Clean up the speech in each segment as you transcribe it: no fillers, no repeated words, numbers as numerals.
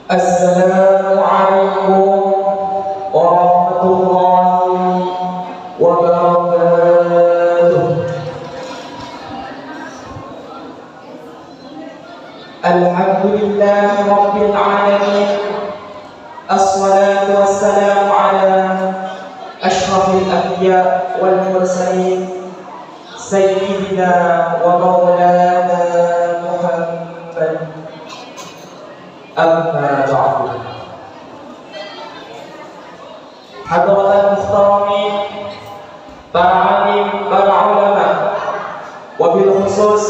Assalamualaikum warahmatullahi wabarakatuh. Alhamdulillahi rabbil alamin. Assalatu wassalamu ala ashrafil anbiya wal mursalin sayyidina wa maulana Muhammad. Amma ba'du. Hadratan muhtaramin, para alim, para ulama, wabil khusus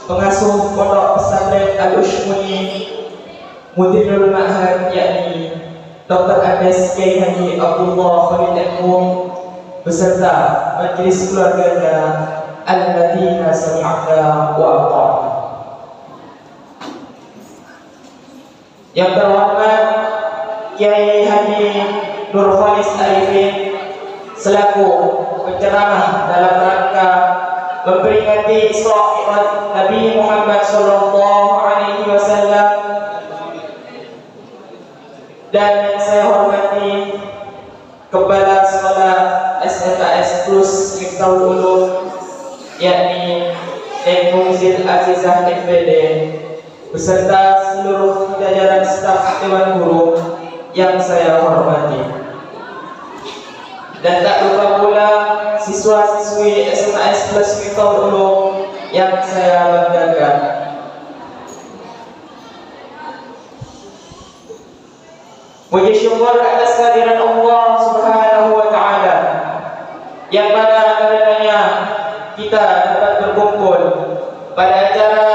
pengasuh pondok pesantren Al-Ushmuni, Mudirul Ma'had, yakni Dr. Andes Kiai Haji Abdullah Khalid Al-Mum, beserta majelis keluarganya alladzina sami'na wa ata'na. Yang terhormat Kiai Haji Nur Khalis Arifin selaku penceramah dalam rangka memperingati Isra Mi'raj Nabi Muhammad sallallahu alaihi wasallam, dan yang saya hormati Kepala Sekolah SMKS Plus Miftahul Ulum, yakni Muzil Azizah FPD, beserta seluruh jajaran staf Dewan Guru yang saya hormati, dan tak lupa pula siswa-siswi SMKS Plus Miftahul Ulum yang saya banggakan. Puji syukur atas kehadiran Allah Subhanahu wa Ta'ala, yang mana karenanya kita dapat berkumpul pada acara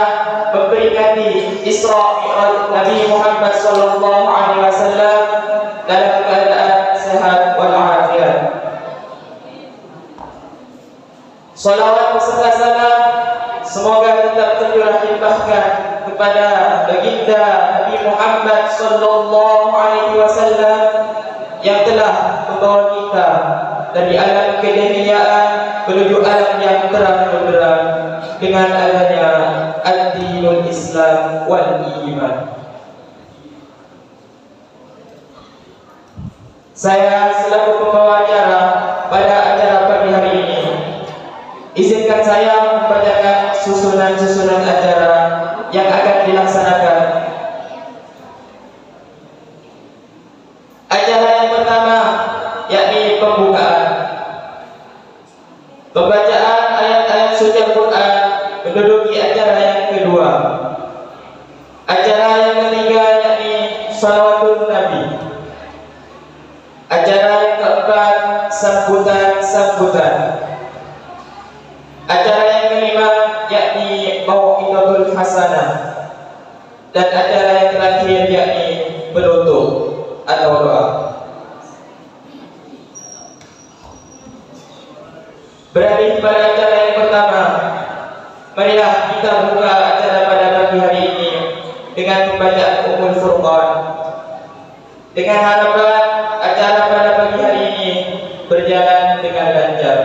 memperingati Isra Mi'raj Nabi Muhammad sallallahu alaihi wasallam dalam keadaan sehat walafiat. Salawat beserta salam semoga tetap tercurah limpahkan kepada baginda Nabi Muhammad sallallahu alaihi wasallam yang telah membawa kita dari alam keduniaan menuju alam yang terang benderang dengan adanya ad-dinul Islam wal iman. Saya selaku pembawa acara pada acara pagi hari ini, izinkan saya membacakan susunan-susunan acara yang akan dilaksanakan. Acara yang pertama yakni pembukaan. Pembacaan ayat-ayat suci Al-Quran menduduki acara yang kedua. Acara yang ketiga yakni Shalawatun Nabi. Acara yang keempat sambutan-sambutan. Acara yang kelima yakni Mau'izatul Hasanah. Dan acara yang terakhir yakni penutup atau doa. Beralih pada acara yang pertama, marilah kita buka acara pada pagi hari ini dengan pembacaan Ummul Furqan, dengan harapan acara pada pagi hari ini berjalan dengan lancar.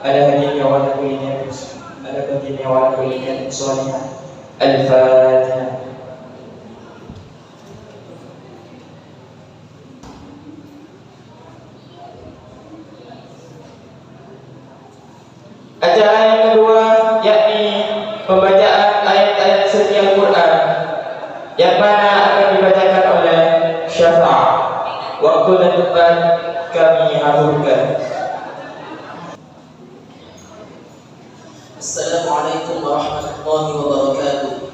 Ada hadirin wa nabiyyina, ada hadirin wa nabiyyina salihah. Al-Fatihah. Acara yang kedua yakni pembacaan ayat-ayat suci Al-Quran, yang mana akan dibacakan oleh Syafa'. Waktu dan tempat kami aturkan. Assalamualaikum warahmatullahi wabarakatuh.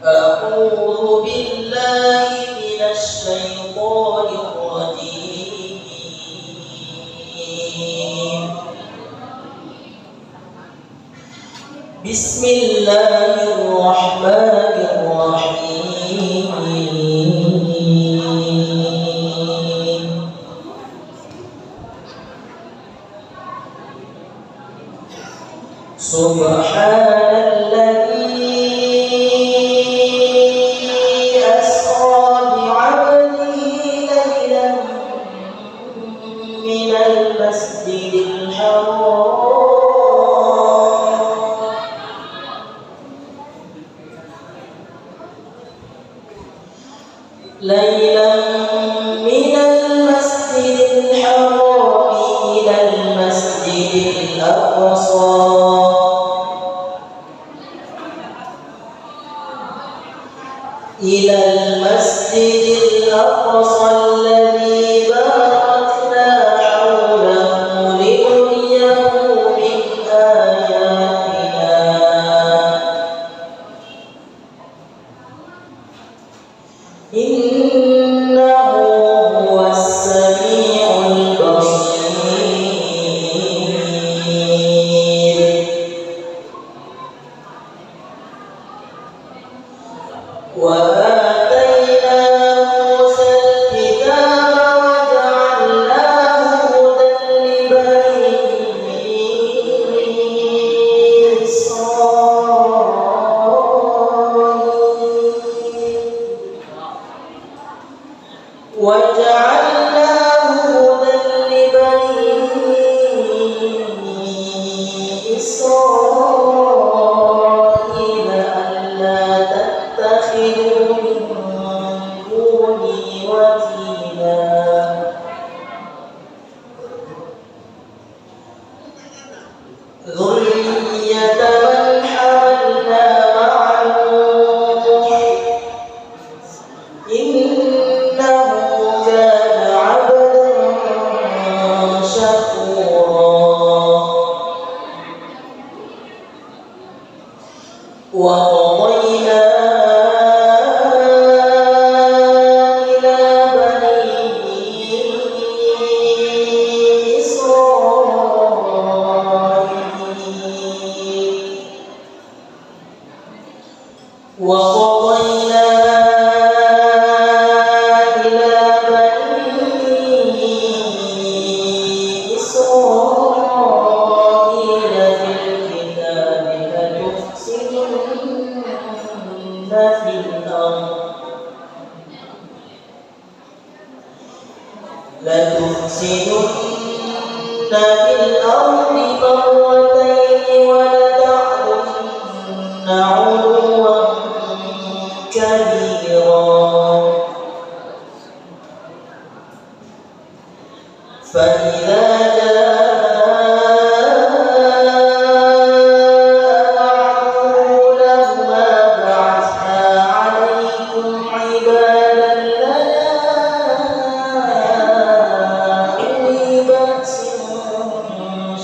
A'udzu billahi minasy syaithanir rajim. Bismillahirrahmanirrahim. Subhanalladzi asra bi'abdihi laylan minal masjidil haram ذرية من حملنا مع نوح إنه كان عبدا شكورا وقضينا إلى بني إسرائيل وقضينا إلى بني إسرائيل في الكتاب لتفسدن في الأرض مرتين ولتعلن علوا كبيرا فإذا جاء أولهما بعثنا عليكم عبادا لنا أولي بأس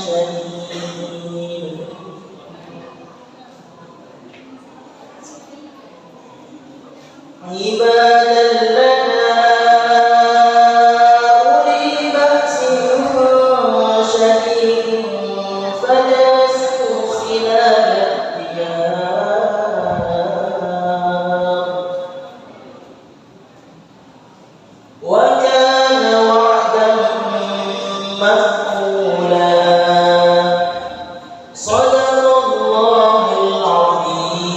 شديد عبادا لنا أولي بأس شديد فجاسوا خلال الديار وكان وعدا مفعولا صدق الله العظيم.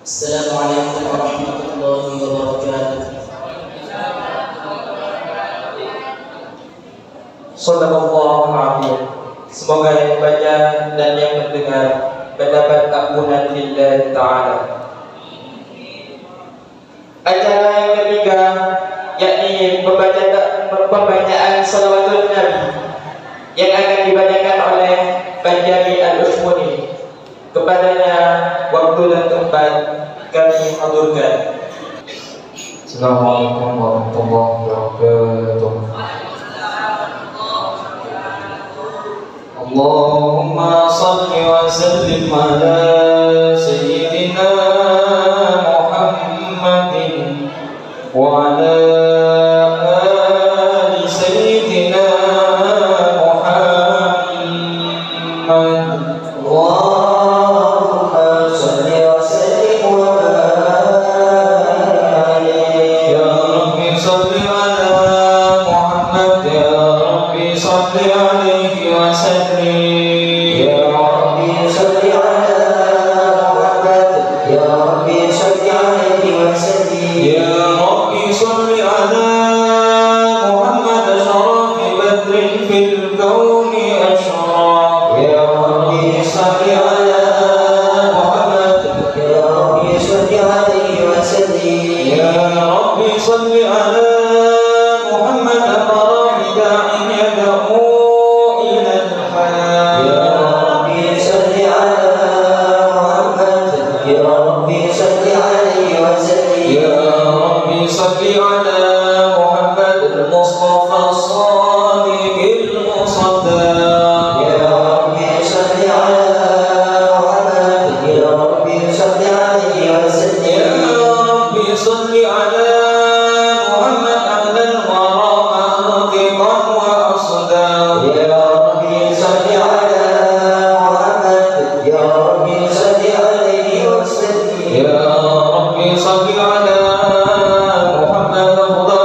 السلام عليكم ورحمة الله وبركاته. Shadaqallahul azim. Semoga yang membaca dan yang mendengar mendapat ampunan lillahi ta'ala. Acara yang ketiga yakni pembacaan salawatul Nabi yang akan dibacakan oleh Panjami Al-Usmuni. Kepadanya waktu dan tempat kami haturkan. Assalamualaikum warahmatullahi wabarakatuh. Allahumma salli wa sallim ala sayyidina Muhammadin wa ala ali sayyidina Muhammad. Allahumma salli wa sallim wa barik Ya Rabbi salli ala Muhammad, Ya Rabbi salli alaihi wa sallim. Ya Rabbi salli ala Muhammad Ya Rabbi salli alaihi wa sallim Ya Rabbi salli ala Muhammad syarafi badrin fil kauni ashraq. Ya Rabbi salli ala Muhammad Ya Rabbi salli alaihi wa sallim Ya Rabbi salli ala Muhammad farah da'in yad'u ila al-hayat. Ya Rabbi salli ala Muhammad Ya Rabbi salli alaihi wa sallim Ya Rabbi salli ala Muhammad al-Mustafa as-Sadiq al-Musaddaq. Ya Rabbi salli ala Muhammad Ya Rabbi salli alaihi wa sallim Ya Rabbi salli ala Muhammad ahlan wara ma'atiqan wa asdaq. Ya Rabbi salli ala Muhammad Ya Rabbi salli alaihi wa sallim Ya Rabbi salli ala Muhammad afdal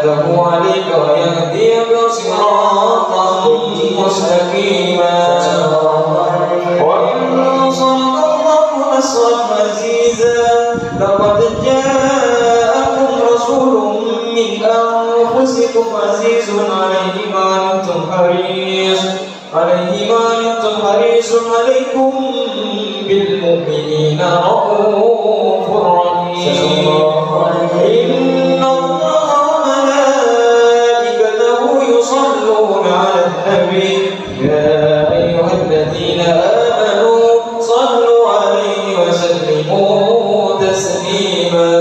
رحمته عليك ويهديك صراطا مستقيما وإن صدق الله نصرا عزيزا لقد جاءكم رسول من أنفسكم عزيز عليه ما أنتم حريص عليكم بالمؤمنين رؤوف رحيم إن الله وملائكته يصلون على النبي يا أيها الذين آمنوا صلوا عليه وسلموا تسليما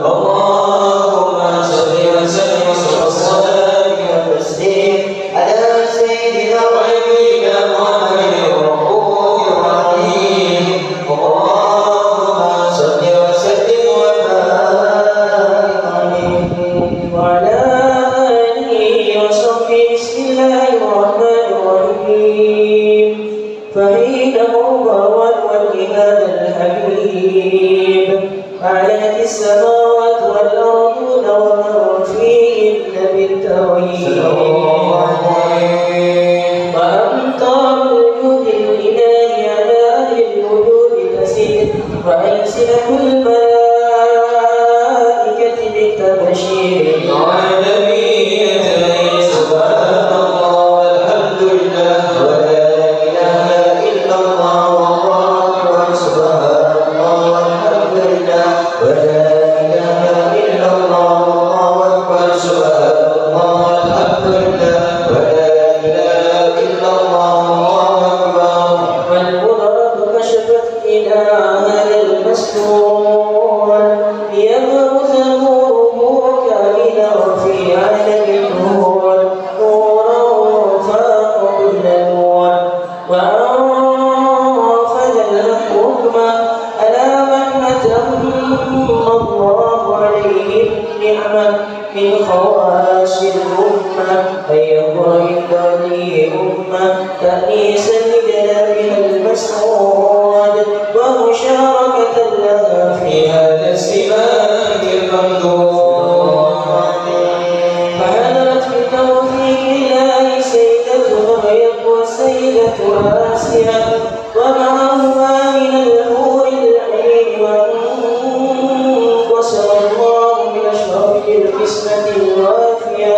اللهم صل وسلم والصلاة والتسليم على سيدنا ونبينا محمد الرؤوف الرحيم اللهم صل وسلم وبارك عليه وعلى آله وصحبه بسم الله الرحمن الرحيم فحين مبارك والجهاد الحبيب أعلنت السماوات والأرض ومن فيهن بالتوحيد وأمطار الوجود الإله على أهل الوجود تسير وألسنة الملائكة بالتبشير العالمين سبحان الله والحمد لله ولا إله إلا الله والله أكبر سبحان الله والحمد لله ولا إله إلا الله والله أكبر سبحان الله والحمد لله ولا إله إلا الله والله أكبر والقدرة كشفت إلى هذا المستور ليبرز نوره كاملا في عالم النور نورا فاق كل نور وأنفذ الحكم على من أتم الله عليه النعمة من خواص الأمة أن يكون عند ولي أمة تأنيسا لجلالها المسعود ومشاركة لها في هذا السباق الممدود فهدرت بتوفيق الله سيدة مريم وسيدة آسيا ومعهما من الحور العين وانقسم الله بأشرف القسمة الوافية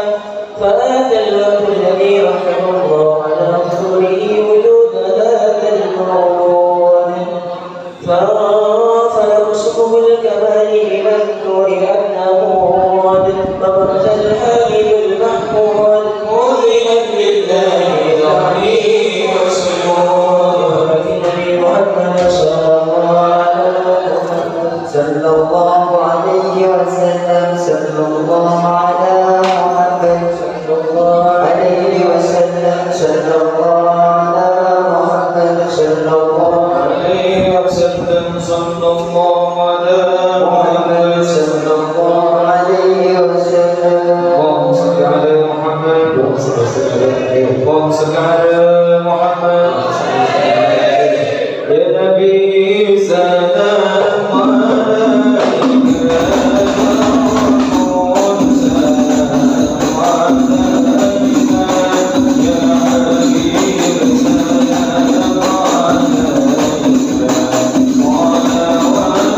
فآتى الوقت الذي رحمه الله على حضوره وجود هذا المولود فانفلق اسمه الكمال إلى النور النمود وبرز الحميد المحمود مؤمنا بالله العلي والسجود النبي محمد صلى الله عليه وسلم صلى الله على محمد صلى الله عليه وسلم صلى الله على محمد صلى الله عليه وسلم صلى الله على محمد صلى الله عليه وسلم اللهم صل على محمد اللهم صل على محمد يا نبي سلام عليك وعلى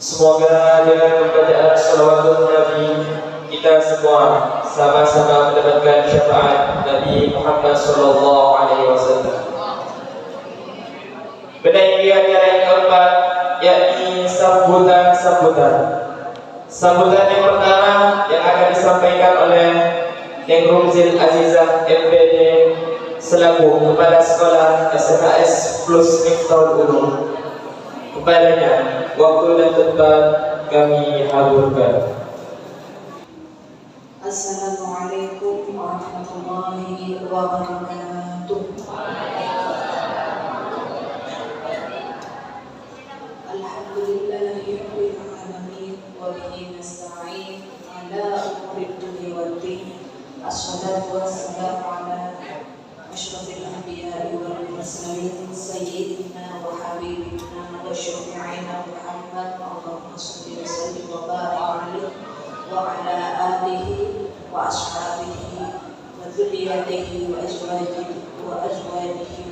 Semoga dengan pembacaan salawatun Nabi kita semua sama-sama mendapatkan syafaat Nabi Muhammad sallallahu alaihi wasallam. Menaiki acara yang keempat, yakni sambutan. Sambutan yang pertama yang akan disampaikan oleh Neng Rumzil Azizah MPD selaku Kepala Sekolah SMAS Plus Miftahul Ulum. Kepadanya waktu dan tempat kami haturkan. Assalamualaikum warahmatullahi wabarakatuh. Alhamdulillahi rabbil alamin wa bihi nasta'in ala umuri dunya waddin. Assalatu wassalamu ala asyrafil anbiya'i wal mursalin sayyidina wa habibina wa syafi'ina Muhammad. Allahumma shalli wa sallim wa barik alaihi wa ala alihi wa ashabihi wa dzurriyyatihi wa azwajihi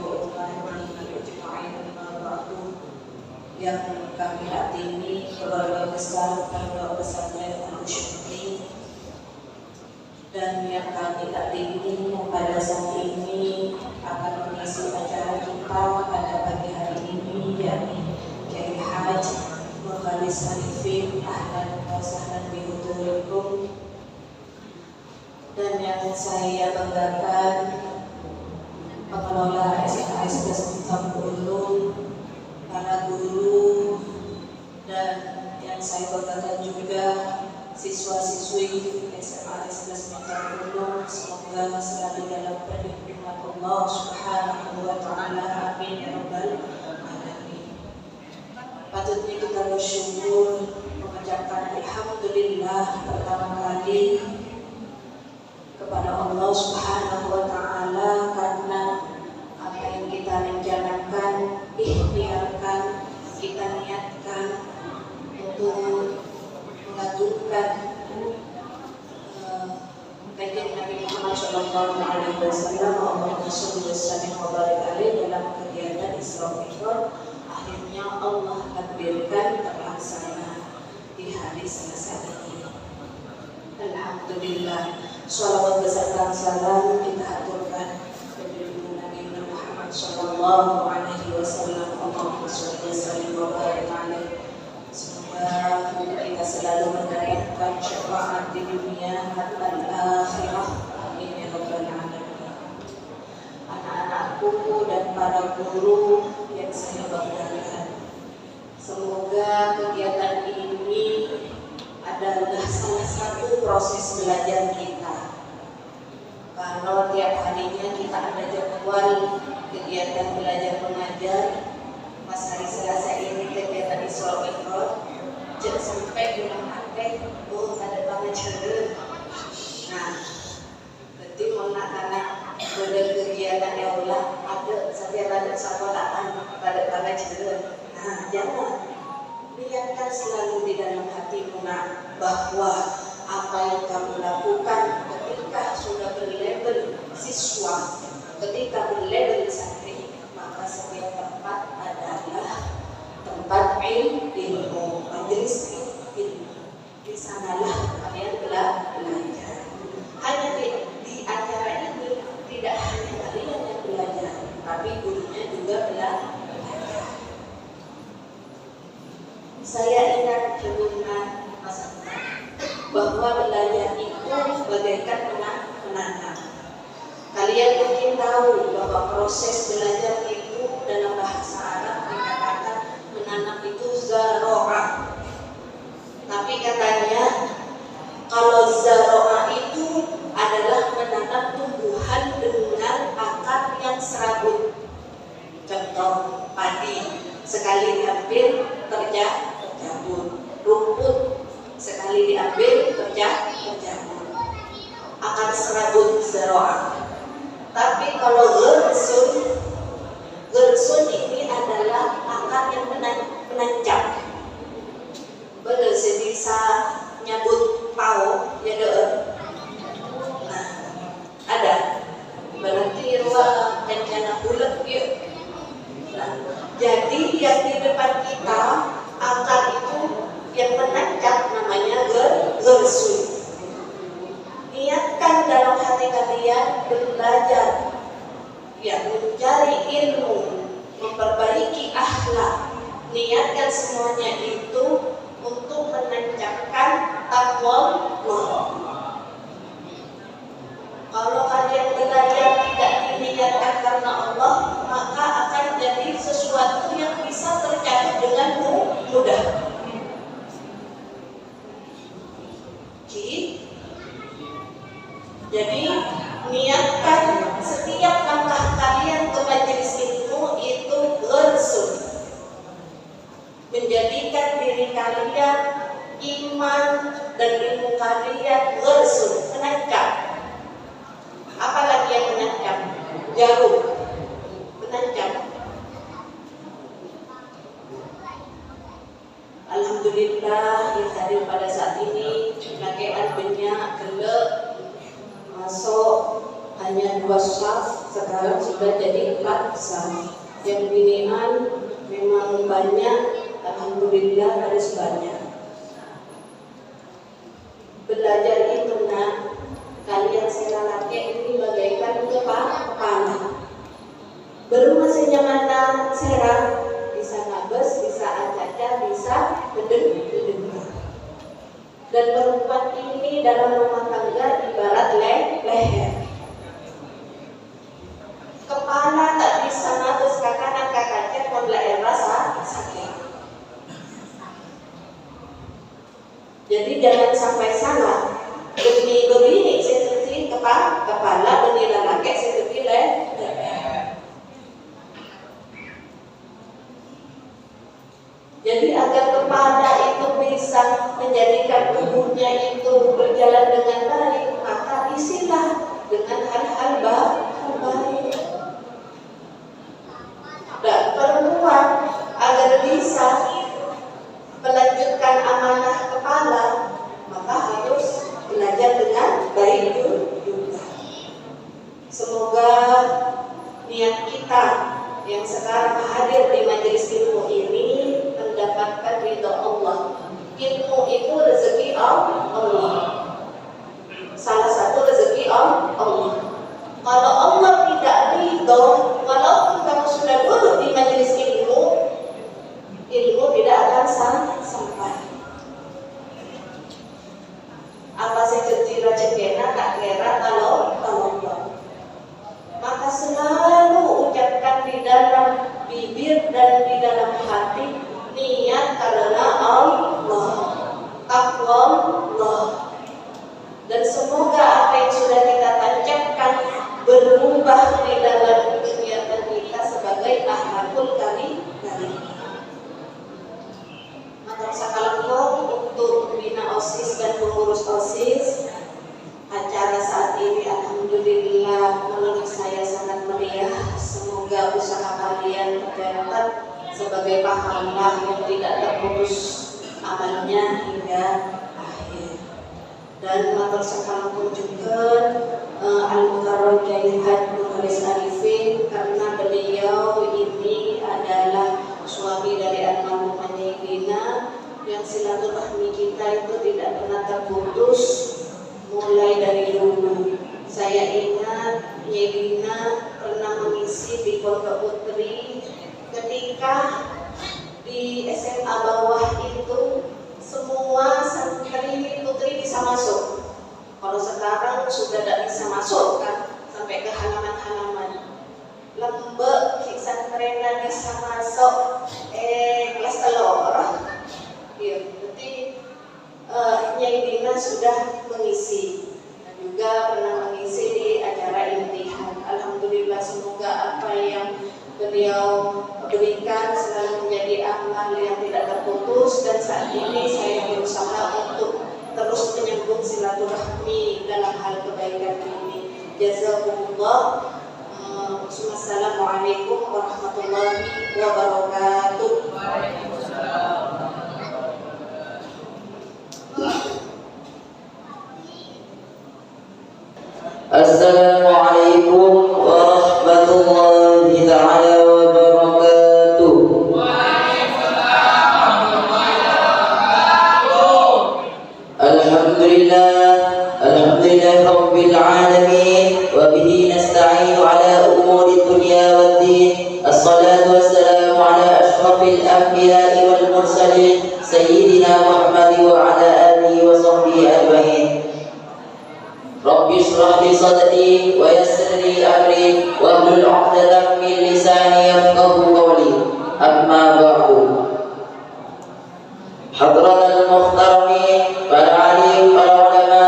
wa ummatihi ajma'in. Amma ba'du. Yang kami yakini keluarga besar Pondok Pesantren Al-Syukri, dan yang kami yakini pada saat ini akan mengisi acara kita pada pagi hari ini, yakni Kiai Haji Mukhalis Arifin. Ahlan wa sahlan bi hudurikum. Dan yang saya banggakan pengelola SMK Ulum, para guru, dan yang saya banggakan juga siswa-siswi SMA 11 Ulum. Semoga selalu dalam perlindungan Allah Subhanahu wa Ta'ala. Amin ya rabbal alamin. Patutnya kita bersyukur, mengucapkan alhamdulillah pertama kali kepada Allah Subhanahu wa Ta'ala karena apa yang kita rencanakan, ikhtiarkan, kita niatkan untuk mengaturkan kajian Nabi Muhammad Sallallahu Alaihi Wasallam, Allahumma sholli wa sallim wa barik alaihi, dalam kegiatan Isra Mi'raj. Akhirnya Allah takdirkan terlaksana di hari Selasa ini. Alhamdulillah. Shalawat beserta salam kita aturkan kepada Nabi Muhammad Sallallahu Alaihi Wasallam. Allahumma sholli wa sallim wa barik alaihi. Semoga kita selalu mendapatkan syafaat di dunia dan akhirah. Amin ya rabbal alamin. Anak-anakku dan para guru yang saya banggakan, semoga kegiatan ini adalah salah satu proses belajar kita. Kalau tiap harinya kita ada jadwal kegiatan belajar mengajar, pas hari Selasa ini kegiatan Isra Mi'raj, jangan sampai bilang akeh, oh ada banget cerita. Nah, berarti mau nak pada kegiatan ya Allah ada setiap ada sekolahan pada banget cerita. Nah, jangan lihatkan selalu di dalam hatimu bahwa apa yang kamu lakukan ketika sudah berlabel siswa, ketika berlabel santri, maka setiap tempat adalah tempat ilmu, majelis ilmu. Di sanalah kalian belajar. Hanya di acara ini tidak hanya kalian yang belajar, tapi gurunya juga belajar. Saya ingat firman Mas bahwa belajar itu bagaikan menanam. Kalian mungkin tahu bahwa proses belajar itu dalam bahasa Arab dikatakan menanam itu zaro'ah. Tapi katanya kalau zaro'ah itu adalah menanam tumbuhan dengan akar yang serabut. Contoh padi, sekali diambil terjabut. Rumput sekali diambil terjabut. Akar serabut zaro'ah. Tapi kalau gersun ini adalah akar yang menancap. Boleh sebisa nyabut pau ya deh. Nah, ada. Berarti ruang rencana bulat ya. Nah, jadi yang di depan kita akar itu yang menancap namanya gersun. Niatkan dalam hati kalian belajar, ya, mencari ilmu, memperbaiki akhlak. Niatkan semuanya itu untuk menancapkan takwa Allah. Kalau kalian belajar tidak diniatkan karena Allah, maka akan jadi sesuatu yang bisa tercapai dengan mudah. Jadi niatkan setiap langkah kalian ke majelis ilmu itu gersun. menjadikan diri kalian, iman dan ilmu kalian gharsun, menancap. Apalagi yang menancap? Jarum menancap. Alhamdulillah yang hadir pada saat ini lakean banyak gelap masuk hanya 2 saf, sekarang sudah jadi 4 saf. Yang binian memang banyak, alhamdulillah harus banyak. Belajar itu nak, kalian seralake ini bagaikan kepala. Baru masanya mana serang, bisa ngabes, bisa acaca, bisa berdengar. Dan perempuan ini dalam rumah tangga ibarat leher. Kepala tak bisa ngabes ke kanan ke kanan, membelain rasa sakit. Jadi jangan sampai salah. Demi begini seperti kepala, demi lelaki seperti leher. Jadi agar kepala itu bisa menjadikan tubuhnya itu berjalan dengan baik, maka isilah dengan hal-hal baik. Dan perempuan agar bisa melanjutkan amanah kepala, maka harus belajar dengan baik juga. Semoga niat kita yang sekarang hadir di majelis ilmu ini mendapatkan ridha Allah. Ilmu itu rezeki Allah. Salah satu rezeki Allah. Kalau Allah tidak ridha, walaupun kamu sudah duduk di majelis ilmu tidak akan sampai. Apa sekecil cekena tak kira kalau Allah. Maka selalu ucapkan di dalam bibir dan di dalam hati niat karena Allah, takwa Allah. Dan semoga apa yang sudah kita tancapkan berubah di dalam kegiatan kita sebagai akhlakul karimah. Maka sakalangkong untuk pembina OSIS dan pengurus OSIS, acara saat ini alhamdulillah menurut saya sangat meriah. Semoga usaha kalian tercatat sebagai pahala yang tidak terputus amalnya hingga akhir. Dan matur sakalangkung juga Al-Mukarram Kiai Haji Nurhalis Arifin, karena beliau ini adalah suami dari almarhum Nyai Dina, yang silaturahmi kita itu tidak pernah terputus mulai dari dulu. Saya ingat Nyai Dina pernah mengisi di Pondok Putri ketika di SMA bawah itu semua santri putri bisa masuk. Kalau sekarang sudah tidak bisa masuk kan, sampai ke halaman-halaman. Lembek santrennya bisa masuk kelas telur. Ya, berarti Nyai Dina sudah mengisi dan juga pernah mengisi di acara imtihan. Alhamdulillah, semoga apa yang beliau berikan selalu menjadi amal yang tidak terputus. Dan saat ini saya berusaha untuk terus menyambung silaturahmi dalam hal kebaikan ini. Jazakumullah. Wassalamualaikum warahmatullahi wabarakatuh. Assalamualaikum warahmatullahi ta'ala wabarakatuh. Alhamdulillah Rabbil Alamin, wa bihi nasta'inu ala umuri dunya waddin. Assalatu wassalamu ala ashrafil anbiya'i wal mursalin Sayyidina Muhammad wa ala alihi wa sahbihi ajma'in. Rabbi shrah li sadri wa yassir li amri wa hlul 'uqdatam min lisani yafqahu qawli. Amma ba'du. Hadratal muhtaramin, para alim, para ulama,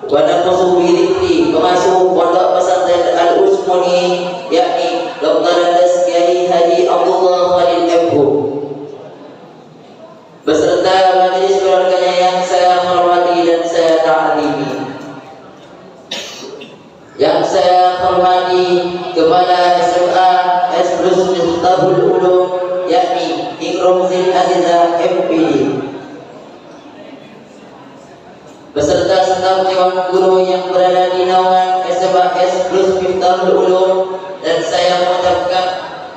wa nafsu bi dzikri, pengasuh pondok pesantren Al-Usmuni, yakni Dr. Andes Kiai Haji Abdullah Khalil Ebbu. Miftahul Ulum, yakni Ikromzil Azizah MPD, beserta staf Dewan Guru yang berada di naungan SMAS Plus Miftahul Ulum, dan saya mengucapkan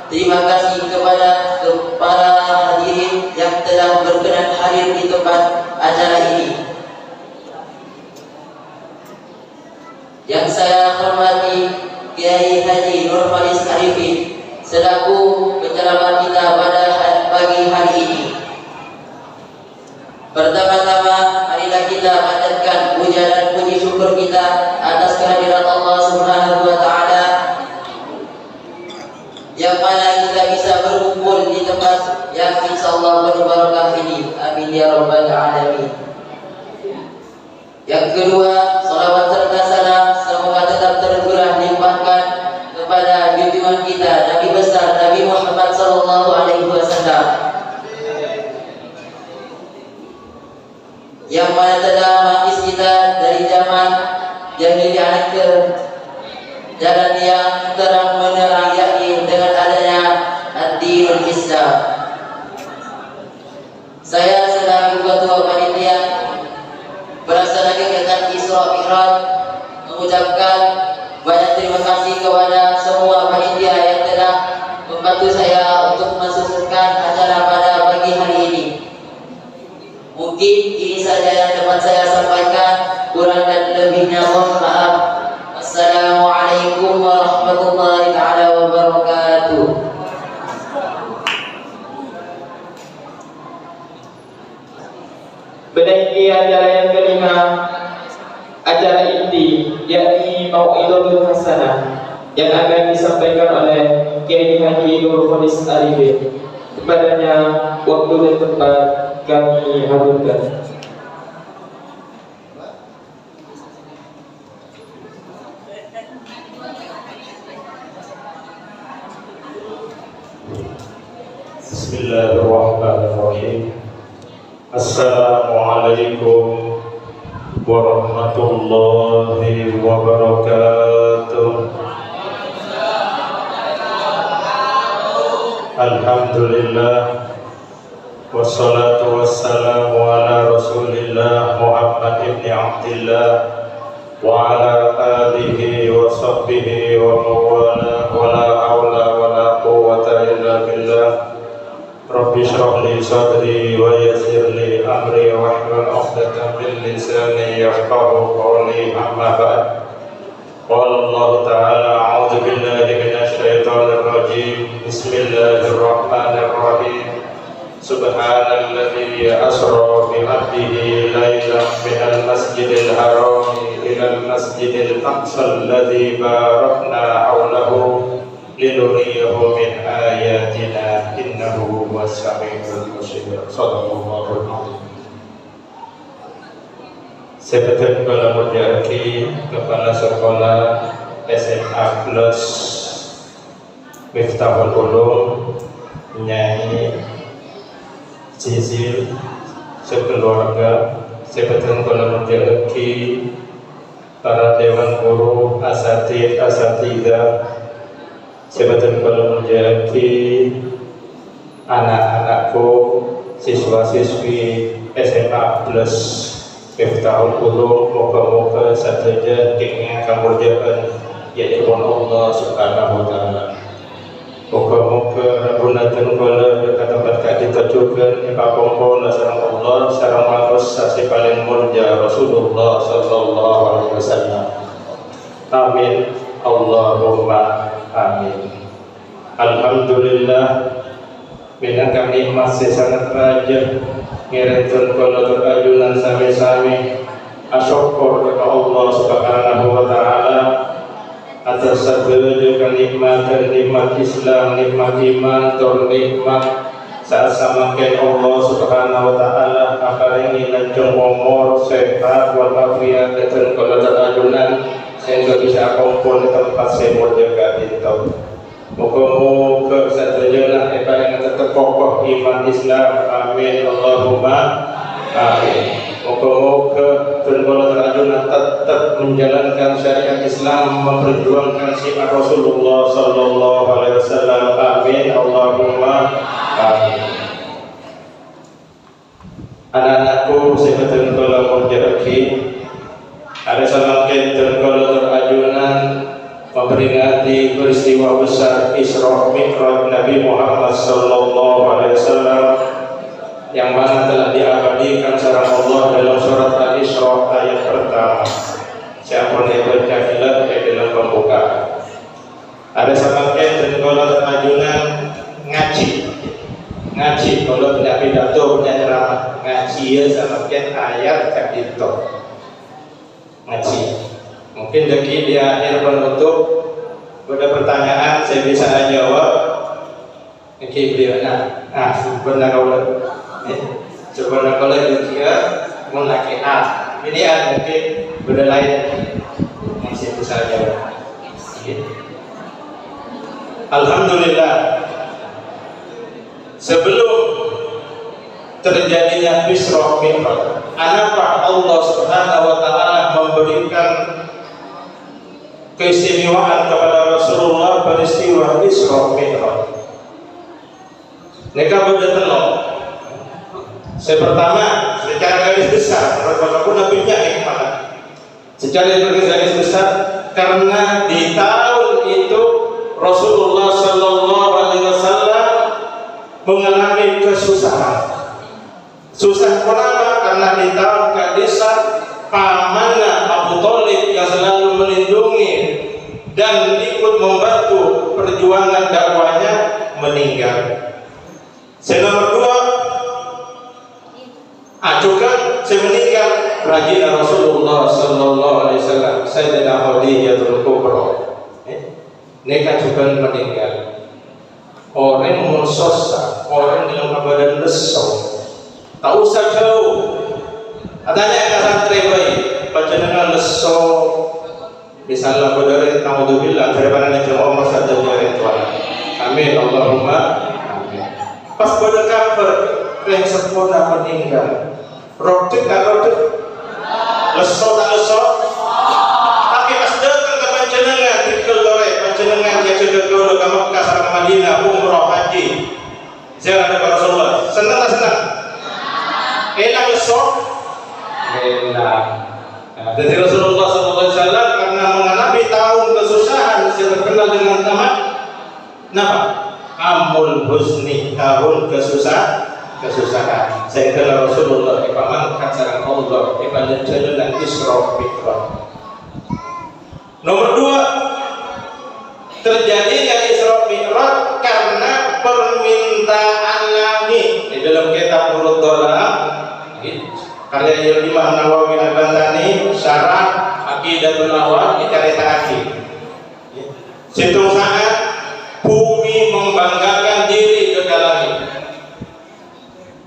terima kasih kepada para hadirin yang telah berkenan hadir di tempat acara ini. Yang saya hormati Kiai Haji Nur Faris Arifin selaku penceramah kita pada pagi hari ini. Pertama-tama, marilah kita panjatkan puja dan puji syukur kita atas kehadiran Allah Subhanahu wa Ta'ala, yang mana kita bisa berkumpul di tempat yang insyaallah penuh barakah ini. Amin ya rabbal alamin. Yang kedua, salawat serta salam semoga tetap tercurah limpahkan kepada junjungan kita Nabi besar Nabi Muhammad sallallahu alaihi wasallam, yang mana telah menghapis kita dari zaman jahiliyah ke jalan yang terang menerang, yakni dengan adanya ad-dinul Islam. Saya selaku ketua panitia pelaksana kegiatan Isra Mi'raj mengucapkan banyak terima kasih kepada semua panitia yang telah membantu saya untuk mensukseskan acara pada pagi hari ini. Mungkin ini saja yang dapat saya sampaikan, kurang dan lebihnya mohon maaf. Assalamualaikum warahmatullahi taala wabarakatuh. Menaiki acara yang kelima, acara inti, yakni Mau'izatul Hasanah, yang akan disampaikan oleh Kiai Haji Nur Faris Arifin. Kepadanya waktu dan tempat kami haturkan. Bismillahirrahmanirrahim. Assalamualaikum warahmatullahi wabarakatuh. Alhamdulillah, wassalatu wassalamu ala Rasulillah Muhammad ibn Abdillah wa ala alihi wa sahbihi wa mawala, wa la hawla wa la quwwata illa billah. Rabbi shrah li sadri wa yassir li amri wahlul 'uqdatam min lisani yafqahu qawli, amma ba'd. Qala Allah ta'ala, a'udzu billahi minasy syaithanir rajim. Bismillahirrahmanirrahim. Subhanalladzi asra bi 'abdihi lailan minal masjidil haram ilal masjidil aqsal ladzi barakna hawlahu linuriyahu min ayatina innahu huwas samiul basir. Shadaqallahul azim. Sebetul kala mudaki kepala sekolah SMA Plus Miftahul Ulum, Nyai Cicil sekeluarga, sebetul kala mudaki para dewan guru, asatid, asatidah, sebetul kalau menjadi anak-anakku, siswa-siswi SMA Plus Miftahul Ulum, moga-moga saja ingin kamurjaan yaitu Allah Subhanahu wa Ta'ala. Moga-moga rabbunatun kala berkata-kata kita juga ipapongkona sarang Allah sarang mangus sasi paling murja Rasulullah sallallahu alaihi wasallam. Amin Allahumma amin. Alhamdulillah, minangka nikmat sangat raja ngiretun kala terajunan sami-sami asyukur kepada Allah Subhanahu wa Ta'ala atas segala kenikmatan, nikmat Islam, nikmat iman, nikmat saat samakan Allah Subhanahu wa Ta'ala aparengi lanjung umur sehat walafiat dan kala terajunan sehingga bisa kumpul di tempat semua jaga itu. Moga-moga saja nak yang tetap kokoh iman Islam. Amin Allahumma Moga-moga Tengkola Terajuna tetap menjalankan syariat Islam, memperjuangkan syiar Rasulullah Sallallahu Alaihi Wasallam. Amin. Allahumma amin. Anak-anakku, saya Tengkola Mujahaki, ada semakin Tengkola Terajuna memperingati peristiwa besar Isra Mi'raj Nabi Muhammad Sallallahu Alaihi Wasallam, yang mana telah diabadikan secara Allah dalam surat Al-Isra ayat pertama. Siapa yang berjahilat dalam pembukaan. Ada semakin Tengkola Terajuna ngaji kalau tidak pidato punya ceramah ngaji ya semakin ayat kapito ngaji. Mungkin di akhir penutup ada pertanyaan saya bisa jawab. Oke, beliau sebenarnya kalau dia mau laki ini mungkin beda lain masih bisa jawab. Alhamdulillah, sebelum terjadinya Isra Mi'raj, kenapa Allah Subhanahu wa taala memberikan keistimewaan kepada Rasulullah peristiwa Isra Mi'raj? Mereka berdetelok. Pertama, secara garis besar, walaupun nabinya hikmah. Secara garis besar, karena di tahun itu Rasulullah Sallallahu Alaihi Wasallam mengalami kesusahan. Susah kenapa? Karena di tahun Qadisah, pamannya Abu Thalib yang selalu melindungi dan ikut membantu perjuangan dakwahnya meninggal. Nomor dua, juga saya meninggal baginda Rasulullah Sallallahu Alaihi Wasallam, Sayyidah Khadijatul Kubra. Mereka juga meninggal. Orang musosa, orang dalam keadaan lesu, tak usah jauh. Adanya kata terbaik, bacangan lesu, misalnya berdiri naudzubillah daripada jemaah masa dari Tuhan. Amin Allahumma. Pas pada kabar yang sempurna meninggal, rotik tak rotik, leso tak leso, tapi pas datang ke panjenengan di Keldore, panjenengan dia sudah dulu ke Mekah sama Madinah umroh haji, ziarah Nabi Rasulullah, senang tak senang? Enak leso, enak. Jadi Rasulullah SAW karena mengalami tahun kesusahan, saya terkenal dengan nama, kenapa? Amul husni, tahun kesusahan. Saya kenal Rasulullah ipaman kacaran Allah ibadah jalan Isra Mi'raj. Nomor dua, terjadinya Isra Mi'raj karena permintaan langit. Di dalam kitab Nurul Dhalam karya Imam Nawawi Al-Bantani syarah Aqidatul Nawawi diceritakan. Situng saat bumi membanggakan diri ke dalamnya.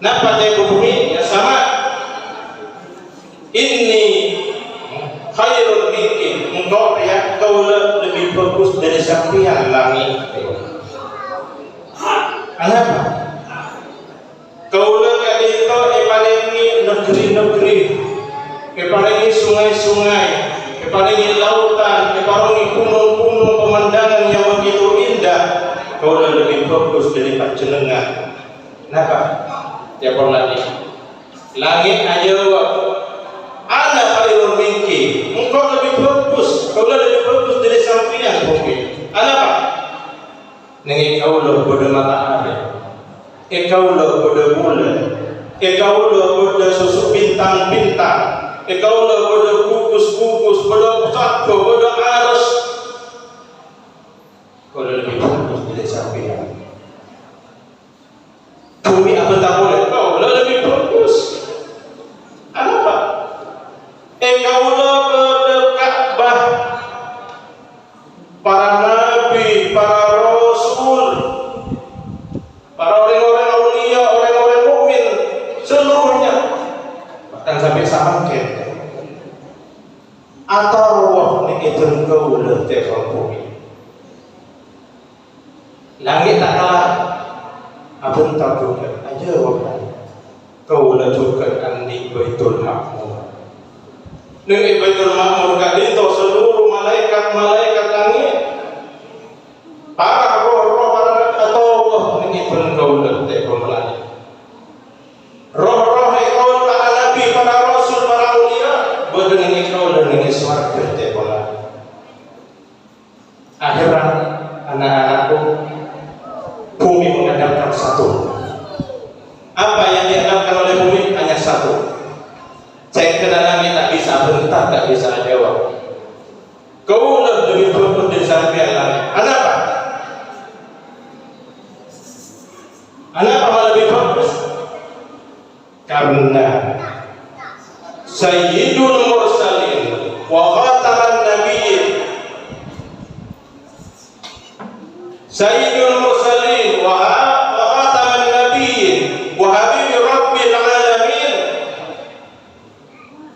Napa dia bumi? Ya sama. Ini khairul minki, engkau ya kau lebih bagus dari sampian langit. Kenapa? Kau kali itu palingi negeri-negeri, palingi sungai-sungai, palingi lautan, palingi gunung-gunung pemandangan yang begitu indah. Kau lebih bagus dari panjenengan. Kenapa? Ya lagi. Langit aja ada khairul minki, engkau lebih bagus, kau lebih bagus dari sampian bumi. Kenapa? Nengi kau bodoh matahari, kau bodoh bulan, kau bodoh susu bintang-bintang, kau bodoh kukus-kukus, bodoh satu, bodoh arus. Kau lebih bagus dari sampian. Bumi apa tak boleh? Kau lebih bagus. Kenapa? Kau bodoh Ka'bah, para nabi, para rasul, para orang-orang aulia, orang-orang mukmin seluruhnya, bahkan sampai sampai atau roh ni itu kau lebih bumi. Langit tak kalah. Abang tahu juga aja waktu kau lajukan andi Baitul Ma'mur. Neng Baitul Ma'mur kadito seluruh malaikat langit, para roh para atau Allah neng pun kau lete pemelani. Roh-roh kau para nabi, para rasul, para ulia, berdengi kau dengi swarga te pemelani. Akhirat anak-anakku, bumi mengandalkan satu. Apa yang diandalkan oleh bumi hanya satu. Cek ke dalamnya tak bisa bentar, tak bisa jawab. Kau lebih berpun di samping langit. Kenapa? Kenapa lebih bagus? Karena Sayyidul Mursalin wa khataman nabiyyin, Sayyidul Mursalin wa khataman nabiyyin wa habibi rabbil alamin.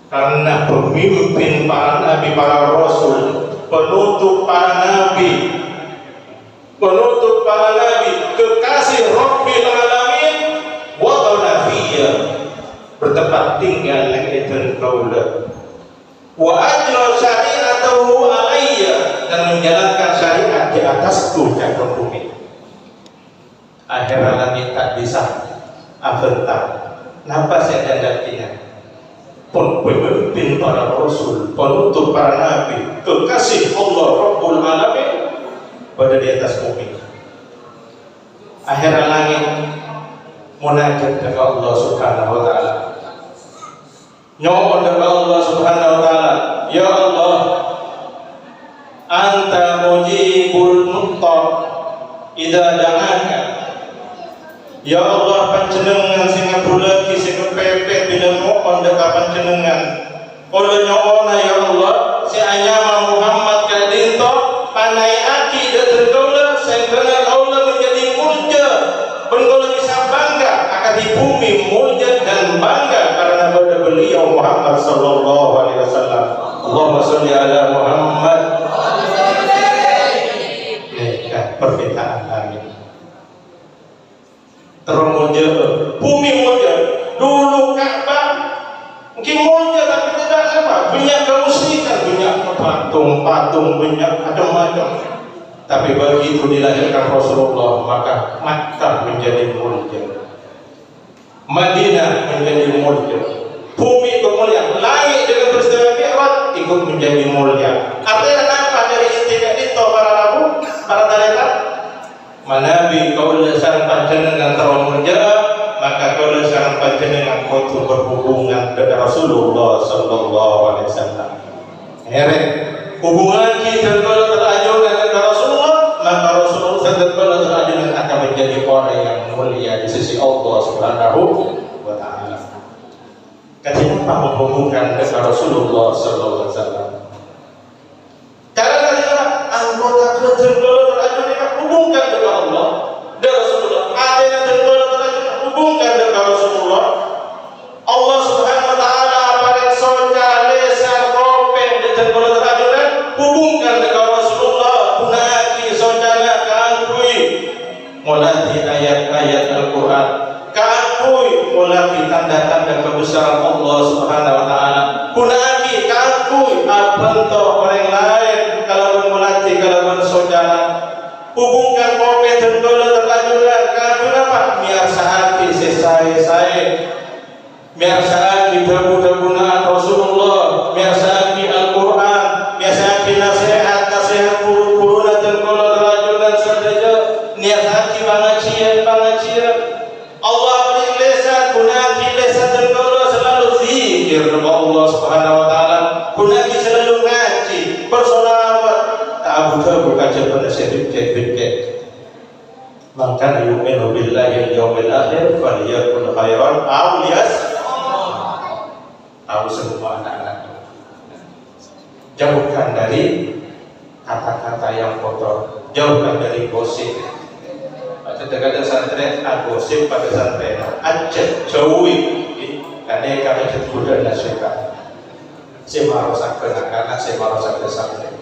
Karena pemimpin para nabi, para rasul, penutup para nabi, kekasih rabbil alamin, wa qanafiyya, bertempat tinggal langit kaula, wa ajra syari'atahu alayya, dan menjalankan syariat di atasku jagat bumi. Akhirat langit tak bisa abentar. Napa saya dandatinya? Pemimpin para rasul, penutup para nabi, kekasih Allah Rabbul Alamin, pada di atas bumi. Akhirat langit munajat dengan Allah Subhanahu wa taala. Nyo'on dengan Allah Subhanahu wa taala, ya Allah, anta mujibul muqtar idza da'aka. Ya Allah, panjenengan sing ngabulake sing kepepet bila mohon dekat panjenengan. Kula nyo'ona ya Allah, si anyama Muhammad kadinto panai aki deten kaula sing kena kaula menjadi mulja. Pun kaula bisa bangga akan di bumi mulja dan bangga karena pada beliau Muhammad sallallahu alaihi wasallam. Allahumma sholli ala Muhammad. Permintaan kami. Termulja, bumi mulja. Dulu Ka'bah mungkin mulja tapi tidak apa, banyak kemusyrikan, banyak patung-patung, banyak macam-macam. Tapi begitu dilahirkan Rasulullah, maka Makkah menjadi mulja, Madinah menjadi mulja, bumi kemuliaan, langit dengan peristiwa Mi'raj ikut menjadi mulja. Artinya apa dari istiqat itu para tarekat? Manabi kaula sareng panjenengan terlalu mulja, maka kaula sareng panjenengan kudu berhubungan dengan Rasulullah sallallahu alaihi wasallam. Hubungan kita kalau terajungan dengan Rasulullah, maka Rasulullah kalau terajungan akan menjadi orang yang mulia di sisi Allah Subhanahu wa taala. Kenapa menghubungkan dengan Rasulullah sallallahu alaihi wasallam? Karena anggota kerja terajungan hubungkan dengan Allah dan Rasulullah. Ada yang terajungan hubungkan dengan Rasulullah. Allah Subhanahu wa taala pada soja lesan kopeng dan terajungan hubungkan dengan Rasulullah. Punaki sojana kaangkui mulai ayat-ayat Al-Quran, kaangkui mulai tanda-tanda kebesaran Allah Subhanahu wa taala. Punaki kaangkui abentuk orang lain kalau mulai kalau sojana hubungkan kopeng dan terajungan kaangkui apa? Biar sehati saya biar sehati berguna Rasulullah, biar sehati Al-Quran, biar sehati nasihat guru-guru dan kalau terajungan saja niat hati pengajian. Allah beri lesan, punaki lesan dan kalau selalu zikir kepada Allah Subhanahu wa taala, punaki selalu ngaji, bersolawat, tak buka pada sedikit. Maka yu'minu billahi al-yawmil akhir falyakul khairan aw liyasmut. Tahu semua anak-anak, jauhkan dari kata-kata yang kotor, jauhkan dari gosip. Kadang-kadang santri gosip pada santri ajak jauhi karena kami budak nasihat. Saya marosakan anak-anak, saya marosakan santri.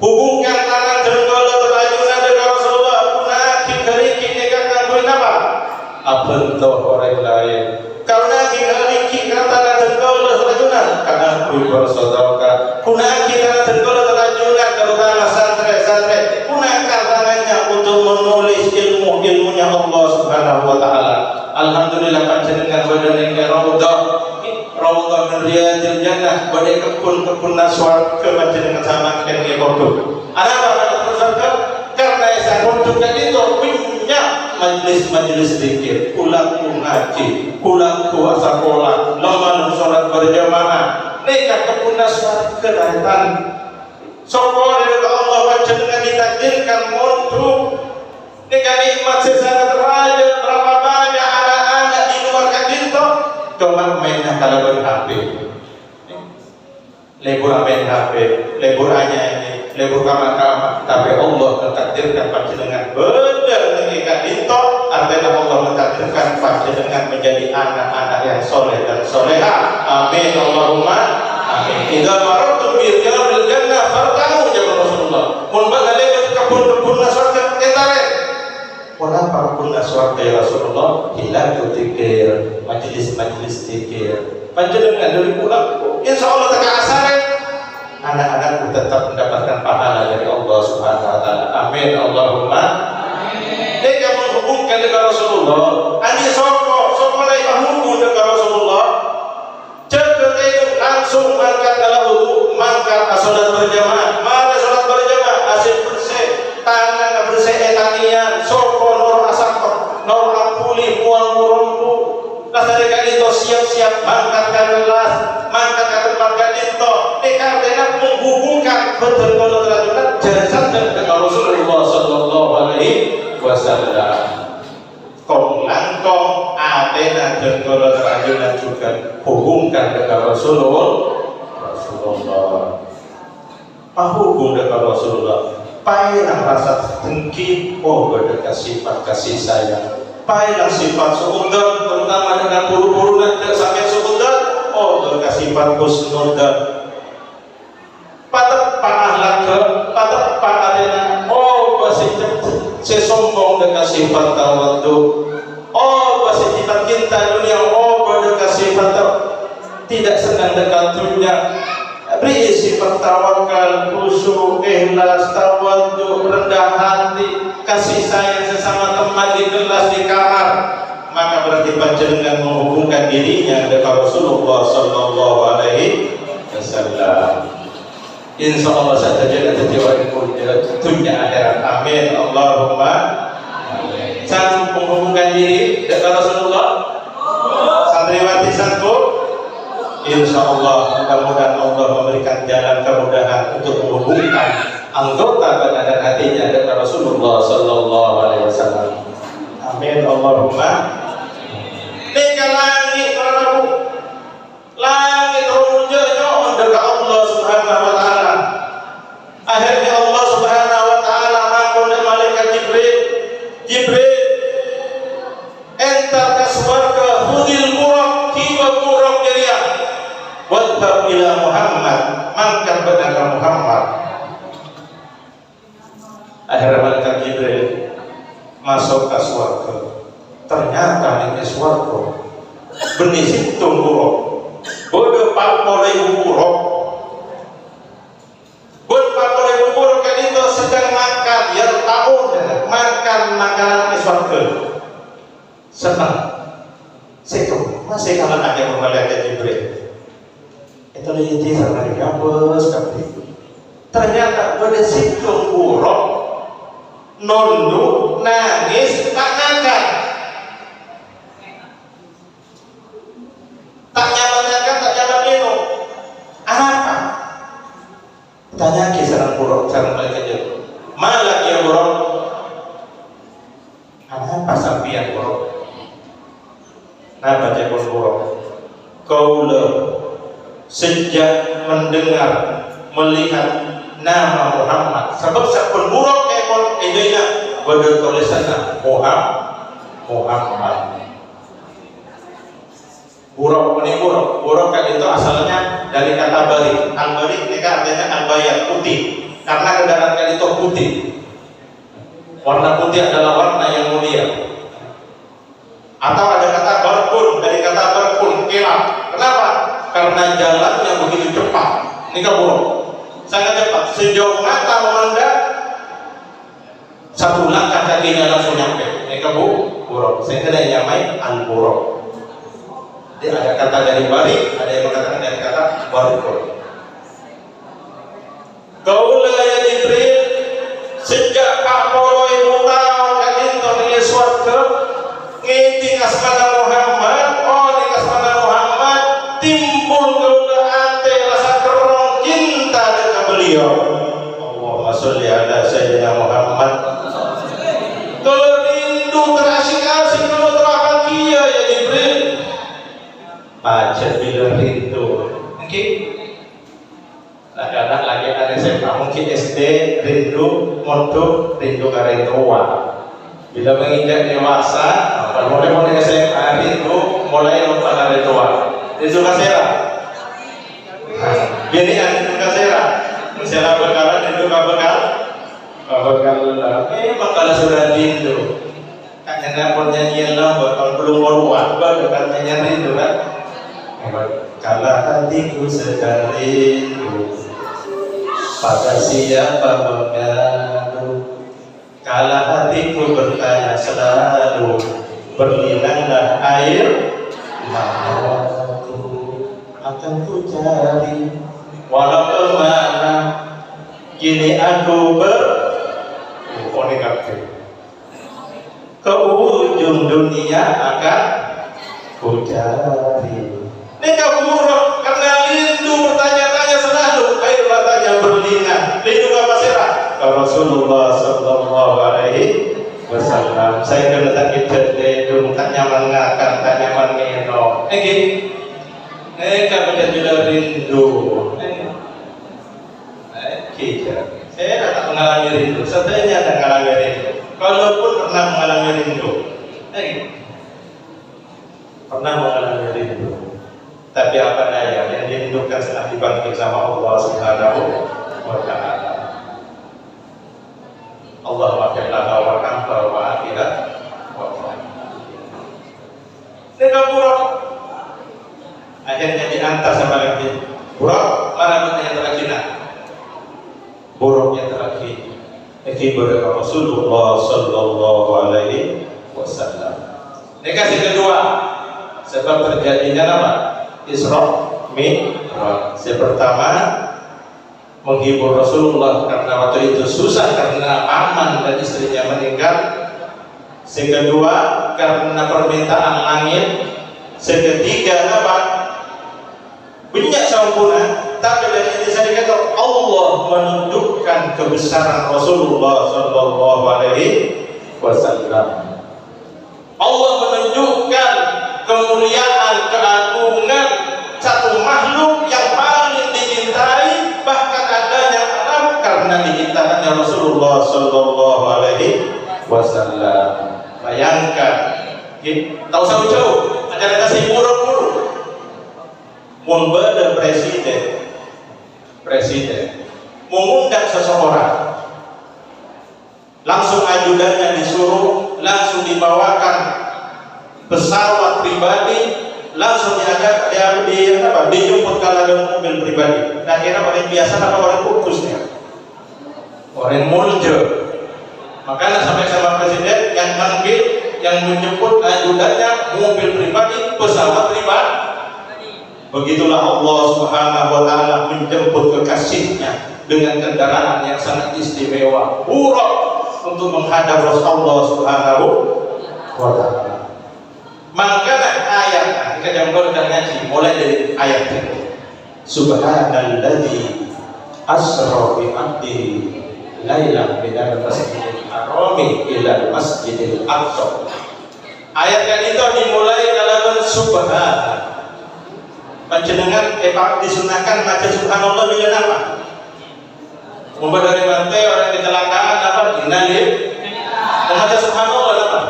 Hubungkan tangan jenggola terajungan dengan Rasulullah. Punaki keriki nekat ngangguin apa? Abentuk orang lain. Kalau ajunan karena kubur sodaka. Gunakan kita tergolong ajunan terutama santri-santri. Gunakan tangannya untuk menulis ilmunya Allah Subhanahu Wa Taala. Alhamdulillah panjenengan badan yang raudhah min riyadil jannah, badai kebun naswar ke panjenengan sama yang kodok. Ada apa karena saya kodok itu punya majelis zikir, kulaku ngaji, kulaku sekolah, lama sholat berjamaah. Nikah kebun naswar kelihatan. Syukur kepada Allah panjenengan ditakdirkan untuk nikah nikmat sesangat raja. Berapa banyak anak-anak di luar kadinto cuma mainnya kalau ber-HP, lebur main HP, lebur nyanyi, lebur kamar-kamar. Tapi Allah mentakdirkan panjenengan benar nikah dinto, artinya Allah mentakdirkan panjenengan menjadi anak-anak yang soleh dan soleha. Amin Allahumma amin. Idza marartum bi riyadil jannah fartahu ya Rasulullah. Mun bagale kebun-kebun naswarga entare. Wala kebun naswarga ya Rasulullah, hilang zikir, majelis zikir. Panjenengan dari pulang, insyaallah tak asare anak-anakku tetap mendapatkan pahala dari Allah Subhanahu Wa Taala. Amin Allahumma amin. Dia menghubungkan dengan Rasulullah. Ani soko lai menghubung dengan Rasulullah. Cepat langsung mangkat dalam wudu, mangkat salat berjamaah. Mana salat berjamaah asik bersih, tangan bersih etanian, soko nur asam, nur ampuli, buang murungku. Kasar itu siap-siap mangkat ke kelas, mangkat ke tempat kadinto. Karena menghubungkan betul-betul rajulan jasad dengan Rasulullah Sallallahu Alaihi Wasallam. Kong langkong adena dengan rajulan juga hubungkan dengan Rasulullah. Hubung dengan Rasulullah. Pailang rasa dengki, berdekat sifat kasih sayang. Pailang sifat suudan, terutama dengan buru-buru dan sampai suudan, berdekat sifat husnudan. Patah panah patah panah dengan masih sesombong dengan sifat tawadhu. Masih cinta dunia, berdekat sifat tidak senang dengan dunia. Beri sifat tawakal, khusyuk, ikhlas, tawadhu, rendah hati, kasih sayang sesama teman di kelas, di kamar. Maka berarti panjenengan menghubungkan dirinya dengan Rasulullah Sallallahu Alaihi Wasallam. Insya Allah saya terjaga dunia akhirat. Amin Allahumma amin. Sanggup menghubungkan diri dengan Rasulullah? Santriwati sanggup? Insya Allah mudah-mudahan Allah memberikan jalan kemudahan untuk menghubungkan anggota badan dan hatinya dengan Rasulullah Sallallahu Alaihi Wasallam. Amin Allahumma. Nikah langit Prabu, langit rumujanya mendekat Allah Subhanahu Wa Taala. Akhirnya Allah Subhanahu Wa Taala mengakui malaikat Jibril entar ke surga, hudil kurang kiwa kurang dia. Wadhab ila Muhammad, mangkat kepada Muhammad. Akhirnya malaikat Jibril masuk ke surga. Ternyata ini surga berisi tunggu bodoh palpore buruk. Palpore buruk kan itu sedang makan yang tahun makan makanan surga. Senang. Sekarang masih kalau ada malaikat Jibril. Itu lagi sama dia bos tapi ternyata berisi tunggu nunduk nangis tak ngangkat. Tak nyaman minum. Apa? Tanya kisaran buruk, cara mereka jauh. Malah ya buruk. Apa sampian buruk? Napa jepun buruk? Kaula sejak mendengar, melihat nama Muhammad. Sebab sapun buruk ekor idenya pada tulisannya Muhammad. Buruk ini buruk kan itu asalnya dari kata barik. Al-barik ini artinya al-bayat putih. Karena kendaraan kan itu putih. Warna putih adalah warna yang mulia. Atau ada kata barkun, dari kata barkun kilat. Kenapa? Karena jalan Ini buruk. Sangat cepat. Sejauh mata memandang, satu langkah kakinya langsung nyampe. Ini buruk. Saya kena nyamai al-buruk. Jadi ada kata dari bari, ada yang mengatakan dari kata barikul. Kaulah ya Jibril, sejak Pak Poro ibu tahu kaginto ini suatu ngiting asmana Muhammad, di asmana Muhammad timbul kaulah ate rasa kerong cinta dengan beliau. Allahumma sholli ala sayyidina Muhammad. Kalau rindu terasik-asik kalau terabakia ya Jibril, pajak bila rindu. Oke. Kadang lagi ada SMA mungkin SD rindu mondok rindu karena tua. Bila menginjak dewasa, mulai SMA rindu mulai lupa karena tua. Rindu kasera. Jadi rindu kasera. Kasera bekalan rindu bekal. Makalah sudah rindu. Kayaknya pun nyanyian lah buat belum mau baru kan nyanyian rindu kan. Kala hatiku sedang rindu pada siapa mengadu, kala hatiku bertanya selalu, berlinanglah air mataku, akan ku cari walau kemana, kini aku ke ujung dunia akan ku cari. Ini buruk karena rindu bertanya-tanya selalu, air matanya berlinang. Rindu apa serah? Rasulullah sallallahu alaihi wasallam. Saya kena tak kita rindu, tak nyaman ngakan, tak nyaman ngeno. Kalau kita rindu, kita. Saya tak mengalami rindu. Sebenarnya tak mengalami rindu. Kalaupun pernah mengalami rindu, pernah mengalami rindu. Tapi apa daya yang dirindukan setelah dibangkit sama Allah Subhanahu wa Ta'ala. Allah wa'ala wa'ala wa'ala buruk. Akhirnya diantar sama lagi. Buruk, mana yang terakhir? Buruk yang terakhir. Ikibat Rasulullah sallallahu alaihi wasallam. Negasi kedua, sebab terjadinya apa? Isra Mi'raj. Yang pertama menghibur Rasulullah karena waktu itu susah karena aman dan istrinya meninggal. Yang kedua karena permintaan langit. Yang ketiga apa? Banyak sempurna. Tapi dari itu saya kata Allah menunjukkan kebesaran Rasulullah sallallahu alaihi wasallam. Allah menunjukkan kemuliaan, keagungan satu makhluk yang paling dicintai, bahkan adanya alam karena dicintakannya Rasulullah sallallahu alaihi wasallam. Bayangkan, tahu jauh ada kasih buruk-buruk. Membeda presiden mengundang seseorang, langsung ajudannya disuruh, langsung dibawakan pesawat pribadi, langsung diajak dijemput ke dalam mobil pribadi. Nah, kira orang biasa apa orang khususnya? Orang muljo. Makanya sampai sama presiden yang manggil, yang menjemput ajudannya mobil pribadi, pesawat pribadi. Begitulah Allah Subhanahu wa Ta'ala menjemput kekasihnya dengan kendaraan yang sangat istimewa, buruk untuk menghadap Rasulullah Subhanahu wa Ta'ala. Makanya ayat kita jangan ngaji mulai dari ayat ini. Subhanalladzi asra bi 'abdihi lailan minal masjidil harami ila masjidil aqsa. Ayat yang itu dimulai dalam subhanallah. Panjenengan disunahkan maca subhanallah bila nama. Mumpah dari bantai orang kecelakaan apa? Innalil. Membaca subhanallah apa?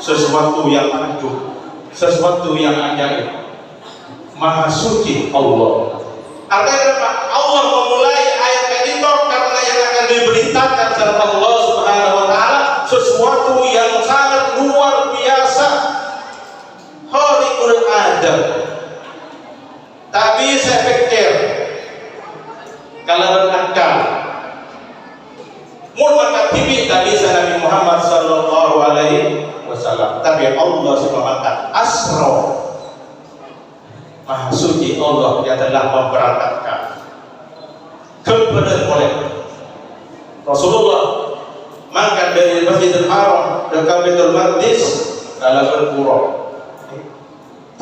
Sesuatu yang agung, sesuatu yang ajaib. Maha suci Allah. Artinya apa? Allah memulai ayat itu karena yang akan diberitakan serta Allah Subhanahu wa Ta'ala sesuatu yang sangat luar biasa. Khariqul adab. Tapi saya pikir Gusti Allah yang telah memberangkatkan kepada mulai Rasulullah mangkat dari Masjidil Haram ke Baitul Maqdis kalau berpura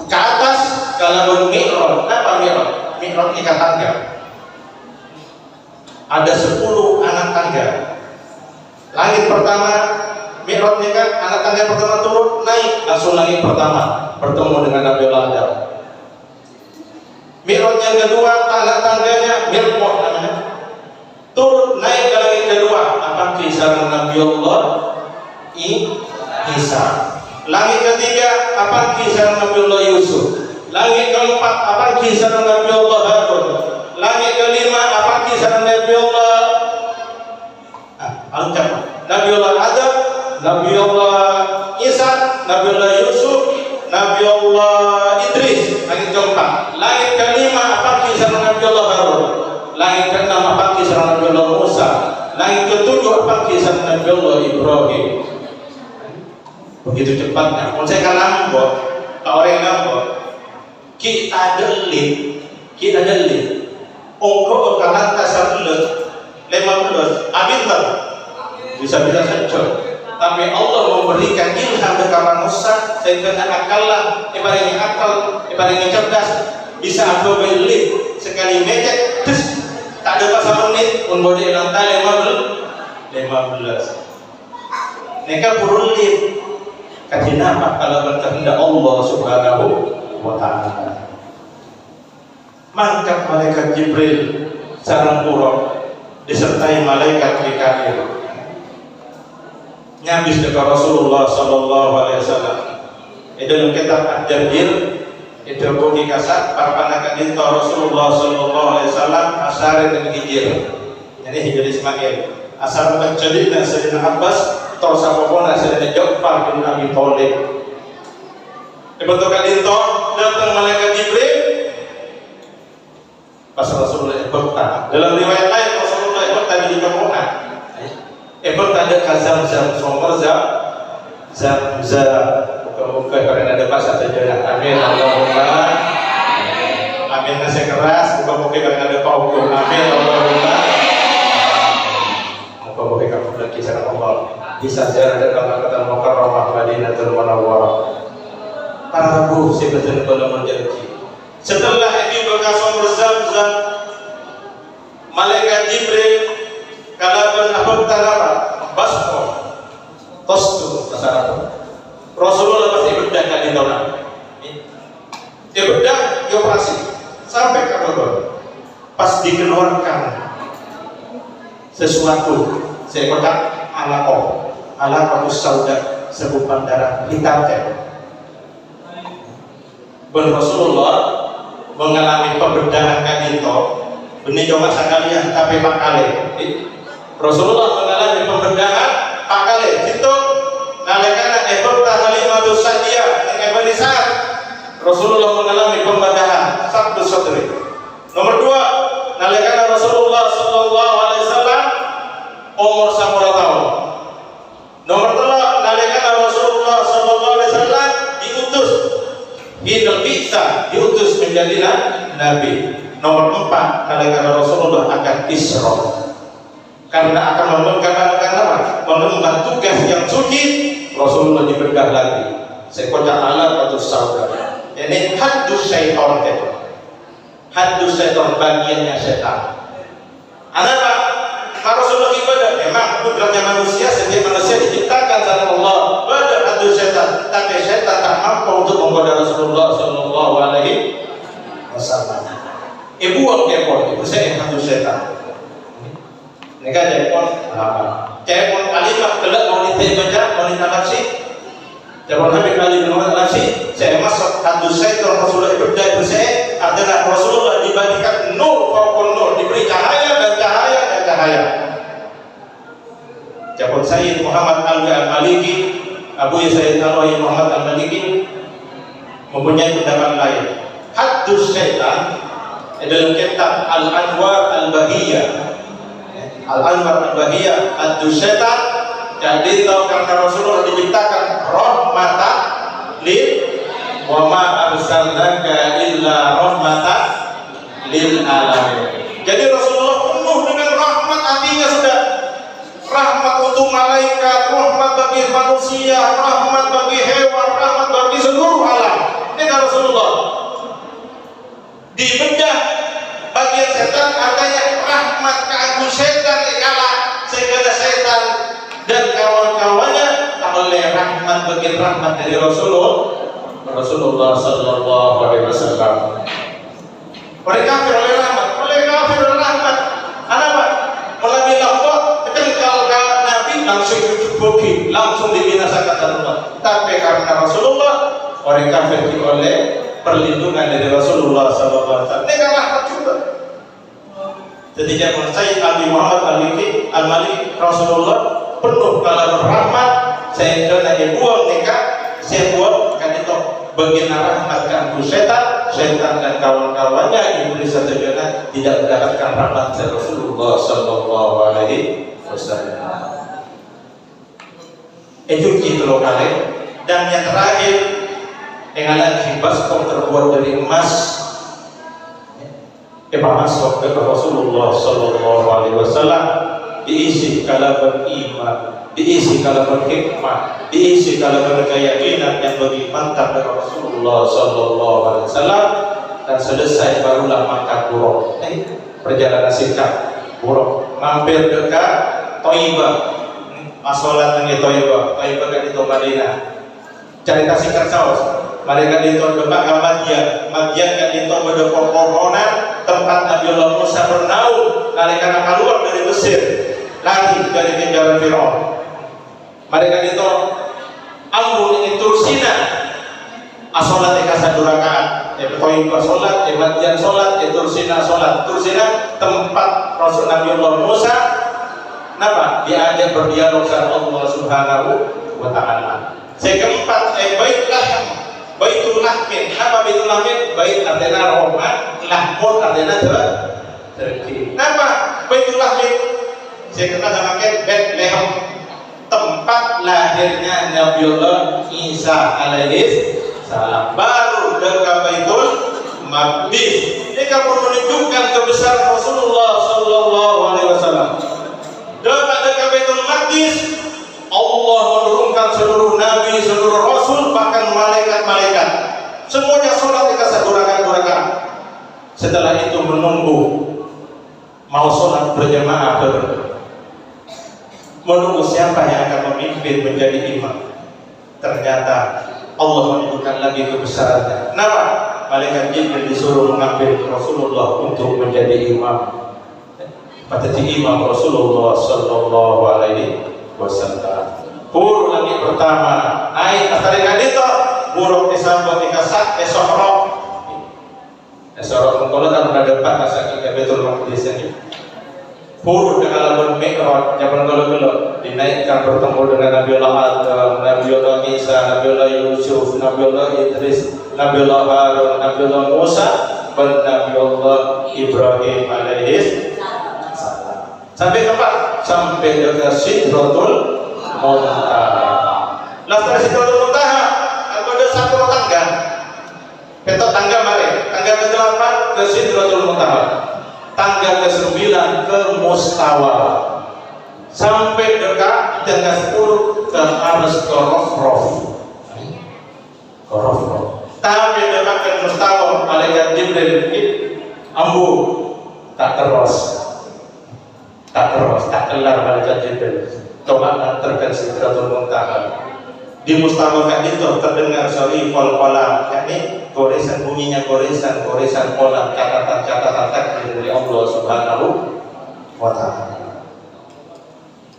ke atas kalau bermi'raj. Apa mi'raj? Mi'raj ikat tangga. Ada 10 anak tangga. Langit pertama mi'rajnya kan anak tangga pertama turun naik langsung langit pertama bertemu dengan Nabi Adam. Mi'raj yang kedua anak tangganya mi'raj namanya turun naik ke langit kedua. Apa kisaran Nabi Allah Isa. Langit ketiga apa kisaran Nabi Allah Yusuf. Langit keempat apa kisaran Nabi Allah Harun. Langit kelima apa kisaran Nabi Allah Nabi Allah Adam, Nabi Allah Isa, Nabi Allah Yusuf, Nabi Allah Idris. Langit keempat. Langit kelima apa kisaran Nabi Allah Harun. Langit keenam apa kisaran Nabi Allah Musa. Langit ketujuh apa kisaran Nabi Allah Ibrahim. Begitu cepatnya. Kalau saya kan nambah, kalau orang nambah, kita delik. Ongkok kalah tasar 15, abinter bisa-bisa saja. Tapi Allah memberikan ilham kepada manusia sehingga akallah, ibaratnya akal, ibaratnya cerdas, bisa apa beli sekali mecek, terus tak ada pasal menit pun boleh lantai 15. Mereka perlu lihat. Kajian apa kalau berkehendak Allah Subhanahu wa Ta'ala. Mangkat malaikat Jibril sareng pura disertai malaikat Mikail nyambis dekat Rasulullah sallallahu alaihi wasallam. Dalam kitab Ad-Jabir itu bagi kasat parpanakan itu Rasulullah sallallahu alaihi wasallam asar dengan hijir. Jadi hijir Ismail. Asar menjadi dan Sayyidina Abbas atau sapapun Sayyidina Ja'far bin Abi Thalib. Dibentukkan itu datang malaikat Jibril pas Rasulullah bertanya. Dalam riwayat lain Rasulullah bertanya di Mekah. Bertanya ke Zam-Zam, sumber Zam-Zam. Buka-buka karena ada bahasa terjadi. Amin Allahumma. Amin nasi keras. Buka-buka karena ada paukur. Amin Allahumma. Buka-buka karena ada kisah Allah. Bisa sejarah datang ke Kota Mukarramah Madinatul Munawwarah. Para rabu sebetulnya kalau menjanji. Setelah itu bekas sumber Zam-Zam, malaikat Jibril kalaban apa tanapa basmo tostu kasar Rasulullah pasti bedah kali tahun dia bedah dioperasi sampai ke bawah pas dikeluarkan sesuatu sekotak alaqah sauda sebupan darah hitam ben Rasulullah mengalami pembedahan kali itu benih coba sekalian tapi pak kali Rasulullah mengalami pembedahan pak kali itu nalekana ebota halimatu sadia dengan bani saat Rasulullah mengalami pembedahan sabtu sadri. Nomor 2 nalekana Rasulullah sallallahu alaihi wasallam umur 10 tahun. Nomor 3 nalekana Rasulullah sallallahu alaihi wasallam diutus diutus menjadi nabi. Nomor 4 nalekana Rasulullah akan Isra karena akan mengemban tugas yang suci. Rasulullah dibedah lagi sekota alat atau saudara. Ini haddus syaitan itu. Haddus syaitan bagiannya setan. Kenapa? Rasulullah ibadah memang putranya manusia setiap manusia diciptakan oleh Allah. Ada haddus syaitan, tapi syaitan tak mampu untuk menggoda Rasulullah sallallahu alaihi wasallam. Ibu angkepon itu saya yang haddus syaitan. Nega jepon jepon alimah kelak mau dibaca mau ditafsir. Jepon Habib Ali bin Muhammad Al-Nafsi saya masuk haddus syaitan Rasulullah ibadah itu saya adalah Rasulullah diberikan nur fauqan nur, diberi cahaya dan cahaya dan cahaya. Jepon Sayyid Muhammad Al-Maliki Abu Sayyid Al-Wahid Muhammad Al-Maliki mempunyai pendapat lain. Haddus syaitan dalam kitab Al-Anwar Al-Bahiyah Al-Anwar Al-Bahiyah haddus syaitan jadi tahu karena Rasulullah diciptakan rahmatan lil wa ma arsalnaka illa rahmatan lil alamin. Jadi Rasulullah penuh dengan rahmat, artinya sudah rahmat untuk malaikat, rahmat bagi manusia, rahmat bagi hewan, rahmat bagi seluruh alam. Ini kan Rasulullah. Di bedah bagian setan artinya rahmat kagum setan dikala sehingga setan dan kawan-kawannya tak oleh rahmat bagian rahmat dari Rasulullah sallallahu alaihi wasallam. Oleh kafir oleh rahmat, apa? Melagi lambak, kalau Nabi langsung dicubuki, langsung dibinasakan Allah. Tapi karena Rasulullah, orang kafir oleh perlindungan dari Rasulullah SAW. Ini kan rahmat juga. Jadi zaman Sayyid Abi Muhammad Al-Malik Rasulullah penuh kalau rahmat, saya kena dibuang nikah, saya buat kan itu bagian rahmat kan setan dan kawan-kawannya iblis saja tidak mendapatkan rahmat dari Rasulullah sallallahu alaihi wasallam. Itu loh kalian. Dan yang terakhir lagi baskom terbuat dari emas. Emas waktu Rasulullah sallallahu alaihi wasallam diisi kalau beriman, diisi kalau berhikmah, diisi kalau berkeyakinan yang lebih mantap dari Rasulullah sallallahu alaihi wasallam. Dan selesai barulah makan buruk. Perjalanan singkat buruk mampir dekat Thaibah, masolat nang Thaibah kan itu Madinah. Cari kasihkan saus. Mereka di tempat Madian kan itu pada pepohonan tempat Nabiullah Musa bernaung karena keluar dari Mesir lagi dari kejaran Firaun. Mereka itu Amrun ini Tursina asolat dikasih 2 rakaat. Thaibah solat, Madian solat, Tursina solat. Tursina tempat Rasul Nabiullah Musa. Kenapa? Diajak berdialog dengan Allah Subhanahu wa Ta'ala. Yang keempat, Baitul Lahmin. Apa Baitul Lahmin? Bait artinya rahmat, lahmun artinya terkini. Kenapa Baitul Lahmin? Saya kenal sama Bethlehem, tempat lahirnya Nabiullah Isa alaihi salam. Baru dekat Baitul Maqdis. Ini kamu menunjukkan kebesaran Rasulullah sallallahu alaihi wasallam. Dekat Baitul Maqdis Allah menurunkan seluruh nabi, seluruh rasul, bahkan malaikat-malaikat. Semuanya sholat dikasih 2 rakaat. Setelah itu menunggu mau sholat berjamaah menunggu siapa yang akan memimpin menjadi imam. Ternyata Allah menunjukkan lagi kebesarannya. Kenapa? Malaikat Jibril disuruh mengambil Rasulullah untuk menjadi imam. Pada imam Rasulullah sallallahu alaihi wasallam. Pur lagi pertama, ai astarika dito, buruk disambut dikasak esorok. Esorok mengkolat ada depan kasak ke Baitul Maqdis ini. Pur dengan alam Mi'raj, zaman kalau dinaikkan bertemu dengan Nabiullah Adam, Nabiullah Isa, Nabiullah Yusuf, Nabiullah Idris, Nabiullah Harun, Nabiullah Musa, dan Nabiullah Ibrahim alaihi salam. Sampai tempat sampai dekat Sidratul Muntaha. Lalu Sidratul Muntaha ada 1 tangga. Kita tangga mari, tangga ke-8 ke Sidratul Muntaha. Tangga ke-9 ke Mustawa. Sampai dekat tangga 10 ke Ars Korofrof. Tapi dekat ke Mustawa malaikat Jibril ambu tak kelar malaikat Jibril. Coba antarkan Sidratul Muntaha. Di Mustawa kan itu terdengar Syariful Qalam, yakni goresan bunyinya goresan kolam, catatan dari Allah Subhanahu wa Ta'ala.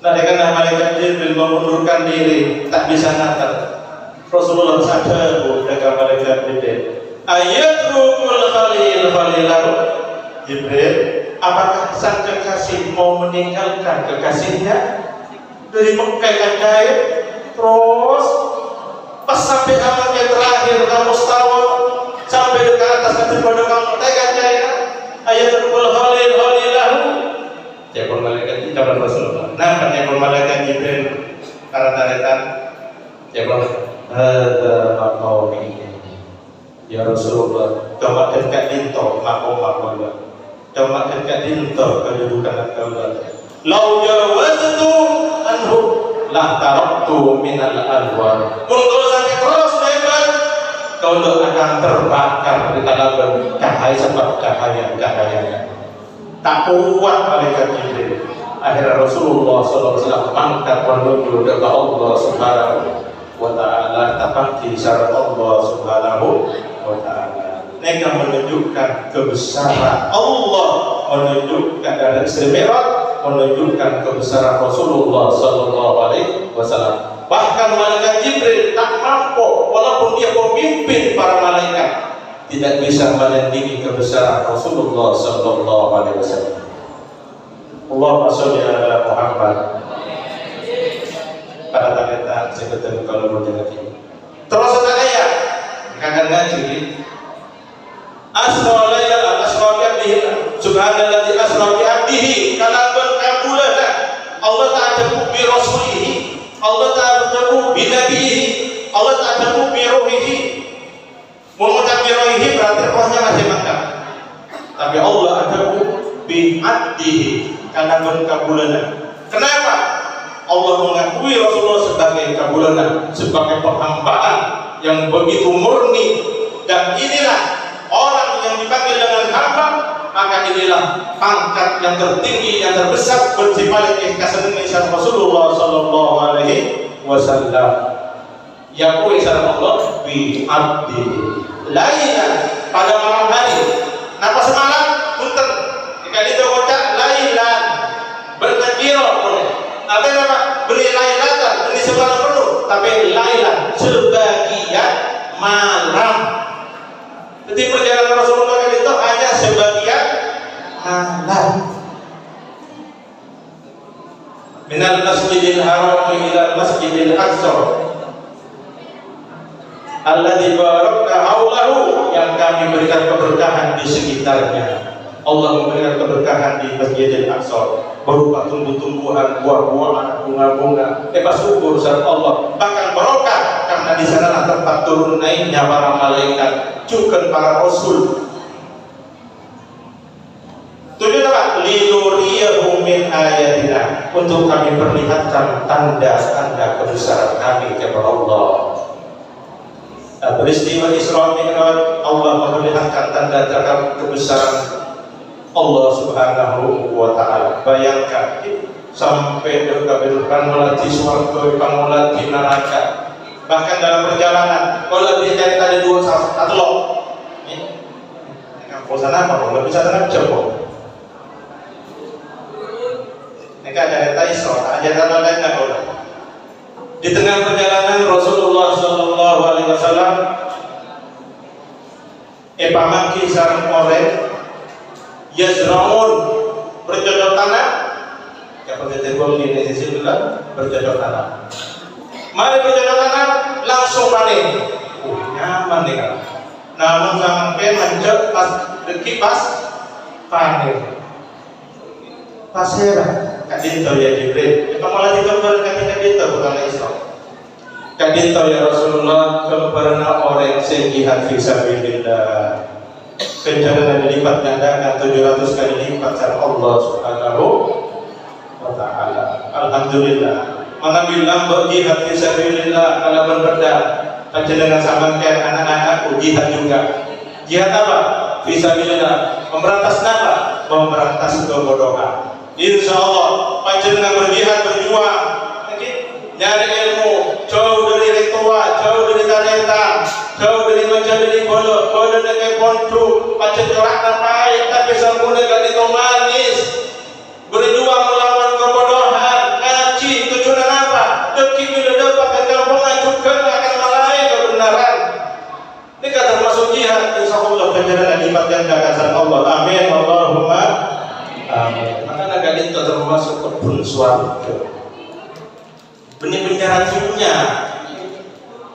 Nah, dengan malaikat Jibril mengundurkan diri, tak bisa natar. Rasulullah sadar dengan malaikat Jibril. Ayatrukul khalilahu Jibril, apakah sang kekasih mau meninggalkan kekasihnya dari Mekah yang jahit? Terus pas sampai amat yang terakhir kamu Mustawa sampai dekat atas nanti pada kamu tekan jahit ayatul khalilahu yakul malaikat Jibril dan Rasulullah. Nah, yakul malaikat Jibril karena taretan yakul ada maqami Ya Rasulullah, kamakan kat dinto makom kamakan kat dinto kedudukan kaulah. Lau jawaztu anhu la taraktu minal anwar. Untuk sampai terus lebar, kau akan terbakar di dalam cahaya sebab cahayanya. Tak kuat malaikat Jibril. Akhirnya Rasulullah SAW mangkat menuju kepada Allah Subhanahu wa Ta'ala, tapaki syarat Allah Subhanahu wa Ta'ala. Mereka menunjukkan kebesaran Allah, menunjukkan dari Mi'raj, menunjukkan kebesaran Rasulullah SAW. Bahkan malaikat Jibril tak mampu, walaupun dia pemimpin para malaikat, tidak bisa menandingi kebesaran Rasulullah SAW. Allahumma sholli ala Muhammad. Kata-kata sebetulnya kalau berjalan ini. Terus ada ayat akan ngaji. Asra layla asra bihi subhanalladzi asra bi abdihi kalaban kabulana. Allah ta'ala bi rasulihi, Allah ta'ala bi nabihi, Allah ta'ala bi ruhihi. Mengucap bi ruhihi berarti rohnya masih makan. Tapi Allah ada bi abdihi kalaban kabulana. Kenapa? Allah mengakui Rasulullah sebagai kabulana, sebagai perhambaan yang begitu murni, dan inilah orang yang dipanggil dengan hamba, maka inilah pangkat yang tertinggi, yang terbesar bersifat kasih Rasulullah Sallallahu Alaihi Wasallam. Yakui salam Allah bi abdi lailan pada malam hari. Napa semalam? Punten. Jika itu ucap lailan berkira boleh. Tapi apa? Beri lailatan, beri semalam penuh. Tapi lailan sebagian malam. Jadi perjalanan Rasulullah itu hanya sebagian malam. Minal masjidil haram ila masjidil aqsa alladzi barakna haulahu, yang kami berikan keberkahan di sekitarnya. Allah memberikan keberkahan di Masjidil Aqsa berupa tumbuh-tumbuhan, buah-buahan, bunga-bunga. Subur saat Allah. Bahkan barokah karena di sanalah tempat turun naiknya para malaikat, juga para rasul. Tujuan apa? Linuriyahu min ayatina, untuk kami perlihatkan tanda-tanda kebesaran kami kepada Allah. Peristiwa Isra Mi'raj, Allah memperlihatkan tanda-tanda kebesaran Allah Subhanahu wa Ta'ala. Bayangkan sampai kebetulan melati surga, melati neraka. Bahkan dalam perjalanan, kalau dia cari tadi dua satu loh. Ini kampus sana apa? Nggak bisa tenang jauh. Mereka ada Isra, ada tanda lainnya kalau. Di tengah perjalanan Rasulullah Sallallahu Alaihi Wasallam pamangki sareng orang yazraun bercocok tanah. Ya pengertian di Indonesia bilang bercocok tanah. Mari bercocok tanah langsung panen. Nyaman nih kan. Namun sampai mencet pas dekipas panen. Pasir. Kadinto ya Jibril, itu malah digambar kadinto bukan Isra. Kadinto ya Rasulullah, kepada orang yang jihad fisabilillah, penjara dilipat gandakan 700 kali lipat cara Allah Subhanahu wa Ta'ala. Alhamdulillah. Mengambil lambang jihad fisabilillah kalaban berdah, panjenengan sampaikan anak-anakku jihad juga. Jihad apa? Fisabilillah. Memberantas apa? Memberantas kebodohan. Insya Allah panjenengan berjihad berjuang, nyari ilmu, jauh dari ritual, jauh dari talenta, jauh dari menjadi bodoh, bodoh dengan pondu, panjen corak terbaik, tapi sempurna gak itu manis. Berjuang melawan kebodohan, ngaji tujuan apa? Deki bila dapat kekampungan juga akan meraih kebenaran. Ini kata termasuk jihad. Insya Allah panjenengan lipat gandakan Allah. Amin. Allahumma amin. Maka negara itu termasuk kebun suarga. Benih-benih racunnya.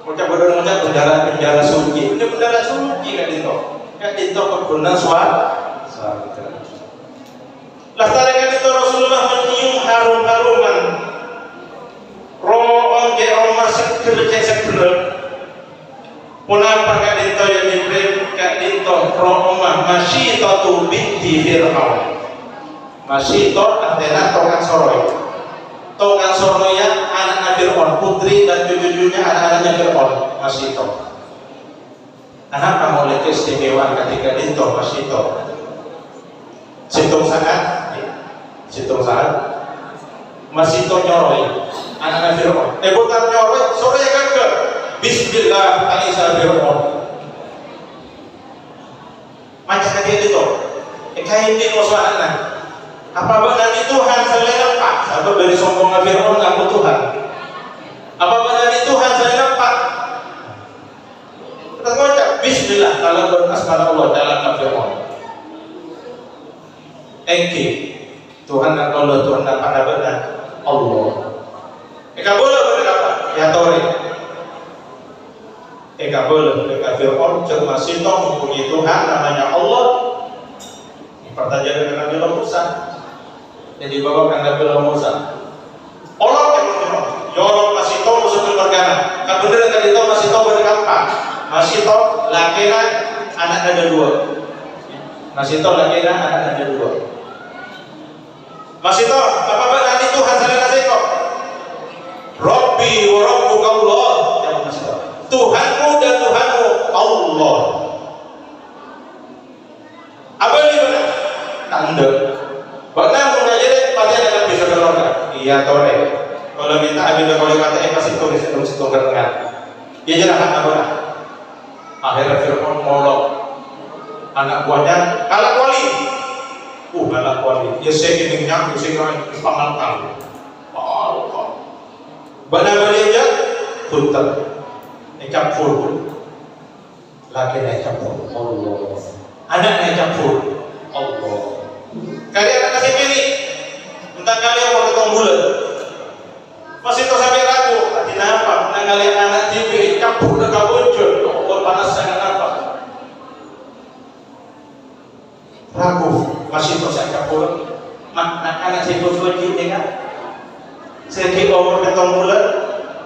Ucap-ucap penjara suci. Ini penjara suci kan itu. Kan itu kebunan suarga. Lah tarekat itu Rasulullah menyium harum-haruman. Roh ke rumah seger. Punapa kan itu yang Jibril Roma Masyitatu binti Fir'aun. Masyitah artinya tongkang soroy. Tongkang soroy yang anak Fir'aun, putri dan cucu-cucunya anak-anaknya Fir'aun. Masyitah. Anak kamu oleh keistimewaan ketika dinto Masyitah. Situng sangat Masyitah nyoroy anak Fir'aun. Bukan nyoroy, soroy kagak. Bismillah ta'isa Fir'aun. Macam kayak itu, kayak ini masalahnya. Apa benar Tuhan selain apa? Apa dari sombong Fir'aun ngaku Tuhan? Apa benar Tuhan selain apa? Kita ngucap Bismillah kalau berasal Allah dalam Fir'aun. Engki Tuhan dan Allah Tuhan dan pada benar Allah. Boleh berapa? Ya Tori. Boleh dekat Fir'aun masih toh mempunyai Tuhan namanya Allah. Pertanyaan dengan Nabi Musa yang dibawakan Nabi Musa. Allah yang Fir'aun. Ya Allah masih toh musuh bergana. Kan bener tadi toh masih toh berkampak. Masih toh lakina anak ada dua. Masih toh lakina anak ada dua. Masih toh apa benar Tuhan saling nasi kok. Rabbi wa rabbuka Allah. Tuhanmu dan Tuhanmu Allah. Apa ini benar? Tanda. Benar mengajar pada dalam bisa berlomba. Iya tore. Kalau minta ambil kalau kata pasti tulis situng kerengan. Dia jelaskan apa? Akhirnya Fir'aun molok anak buahnya kalak wali. Kalak wali. Ya saya ingin nyampe sehingga pamalkan. Benar beliau tuntut. Campur laki naik campur Allah, anak naik campur Allah. Kalian anak kasih pilih entah kalian mau ketemu bulan masih kau sampai ragu artinya apa? Entah kalian anak TV campur dekat muncul Allah panas sangat apa ragu masih kau sampai campur anak saya bersuji dengan sedikit umur ketemu bulan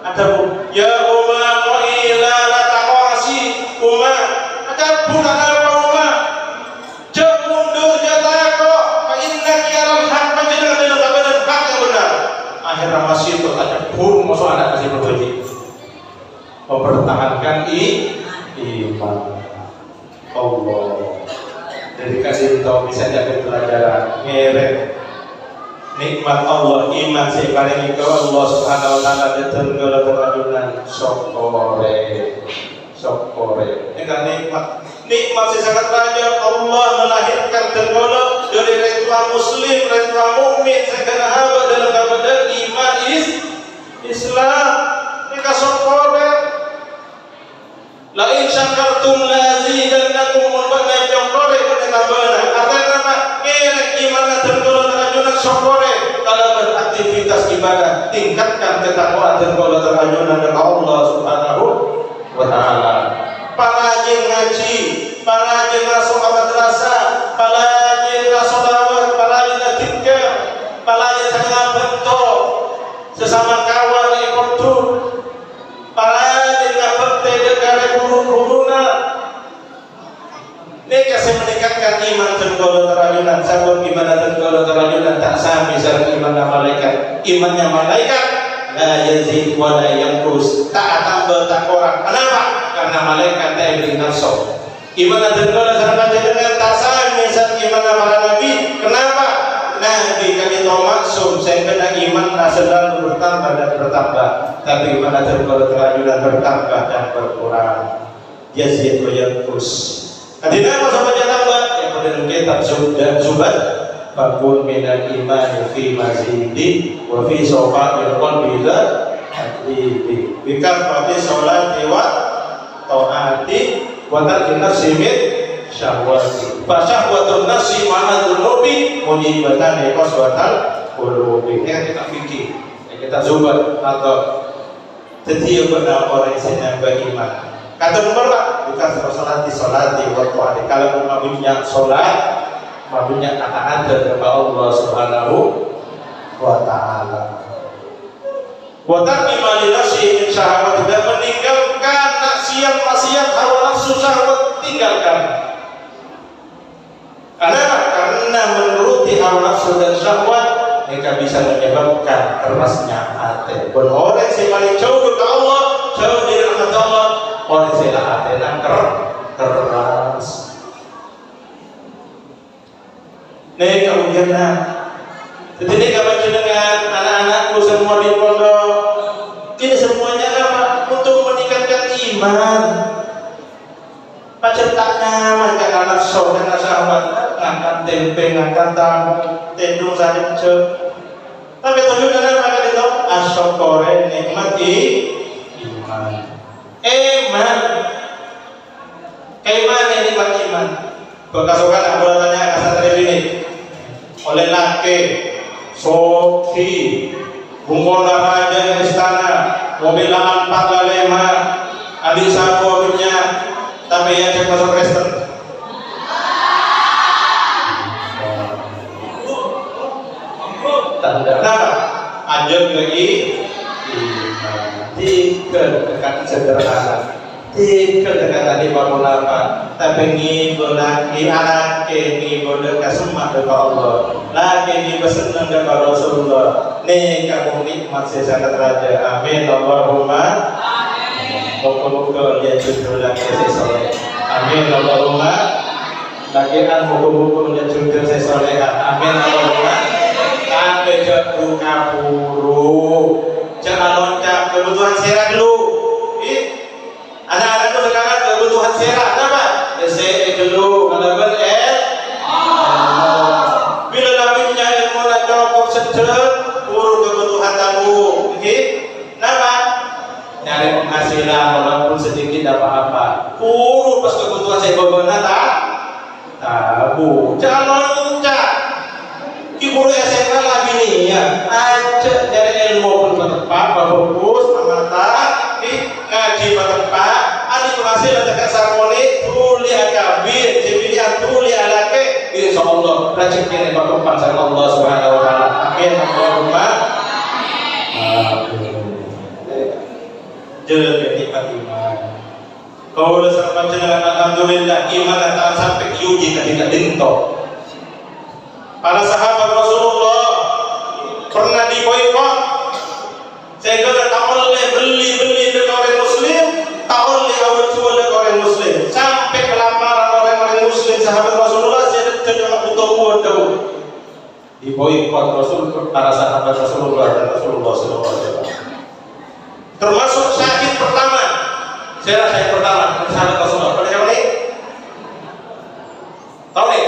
ada ya Umar ila la taqasi Umar ada bukan apa Umar jauh mundur jatah kok fa innaki alal haq panjenengan dalam kebenaran hak yang benar. Akhirnya masih itu ada pun masuk anak kasih berbagi mempertahankan iman Allah. Jadi kasih tahu bisa jadi pelajaran ngeret nikmat Allah iman si paling itu Allah Subhanahu wa taala betul kalau kerajunan syokore ini kan nikmat si sangat banyak. Allah melahirkan tergolong dari rentuan muslim rentuan mukmin segala hal dalam keadaan iman Islam ini kan syokore la in syakartum lazidannakum mulbana syokore menambahkan artinya apa ngerek iman tergolong kerajunan syokore kalau beraktivitas ibadah tingkatkan ketakwaan dan kalau terayunan dengan Allah Subhanahu wa taala. Parajin ngaji, parajin masuk madrasah, parajin sholawat, parajin dzikir, parajin sangat bentuk sesama kawan ikut parajin ngabekti negara guru-guruna. Ini kasih meningkatkan iman tergolong terayunan. Sabun iman tergolong terayunan tak sami dengan iman malaikat. Imannya malaikat la yazid wa la yanqus, tak tambah tak kurang. Kenapa? Karena malaikat tak beri nafsu. Iman tergolong terayunan tak sami dengan iman para nabi. Kenapa? Nabi kami tahu maksum sehingga iman selalu bertambah dan bertambah. Tapi iman tergolong terayunan bertambah dan berkurang. Yazid wa yanqus. Adina apa sama tambah yang pada kitab Zubat fakul minal iman fi mazidi wa fi sofa'il qalbi la hadidi bikar pati sholati wa ta'ati wa tarki nafsi min syahwati fa syahwatun nafsi ma'a dhunubi munibatan qaswatal qulubi. Ini kita fikir kita Zubat atau setiap benar orang yang beriman. Kata nomor bukan solati waktu kalau mabuknya sholat, mabuknya taat kepada Allah Subhanahu wa taala. Wa tarkimali nafsi min syahwat dan meninggalkan maksiat hawa nafsu syahwat tinggalkan. nafsu dan syahwat, mereka bisa menyebabkan kerasnya hati. Pun orang yang paling jauh ke Allah, jauh dari rahmat Allah, orang yang hati keras. Nih kemudian jadi ini kapan dengan anak-anakku semua di pondok, ini semuanya apa? Untuk meningkatkan iman. Macam tak nyaman kan anak show dan syahwat, ngangkat tempe, ngangkat tahu, tendung saja cek. Tapi tujuannya apa kali itu? Asyukore nikmati iman. Iman. Iman ini nikmat iman. Bekasukan aku tanya kasar ini. Oleh laki, soki, bungkona raja di istana, mobil 4 lalema, adik sahabatnya. Tapi yang cek masuk Kristen. Tanda apa? Anjur lagi. Tiga dekat sederhana. Tiga dekat tadi bangun apa? Tapi ngibul lagi anak ngibul dekat semua dekat Allah. Lagi ngibul senang dekat Rasulullah. Nih kamu nikmat sangat raja. Amin Allahumma. Moga-moga dia jujur lagi sesoleh. Amin Allahumma. Lagian moga-moga dia jujur sesoleh. Amin Allahumma. Sampai jatuh kapuru. Jangan loncat kebutuhan serat dulu. Anak-anakku sekarang kebutuhan serat apa? SE dulu. Kalau bila labinya ilmu nak cukup sedek, urus kebutuhan kamu. Kenapa? Nyari penghasilan walaupun sedikit apa-apa. Urus pas kebutuhan saya bagaimana tak? Tahu. Jangan loncat. Guru SMA lagi nih ya. Aja dari ilmu bertempat, fokus, mata, ngaji bertempat. Adik berhasil dekat sarmoni, tuli akabir, jadinya tuli alake. Insyaallah rezeki ini bertempat sama Allah Subhanahu Wa Taala. Amin Allahumma. Jalan nikmat iman. Kau dah sampai dengan alhamdulillah iman tak sampai diuji ketika dinto. Para sahabat Rasulullah pernah diboikot sehingga tak boleh beli dengan orang Muslim, tak boleh awal jual dengan orang Muslim. Sampai kelamaran orang Muslim sahabat Rasulullah saya tidak butuh tahu. Diboikot Rasul para sahabat Rasulullah dan Rasulullah SAW. Termasuk syahid pertama. Saya pertama sahabat Rasulullah. Pada siapa nih? Tahu nih?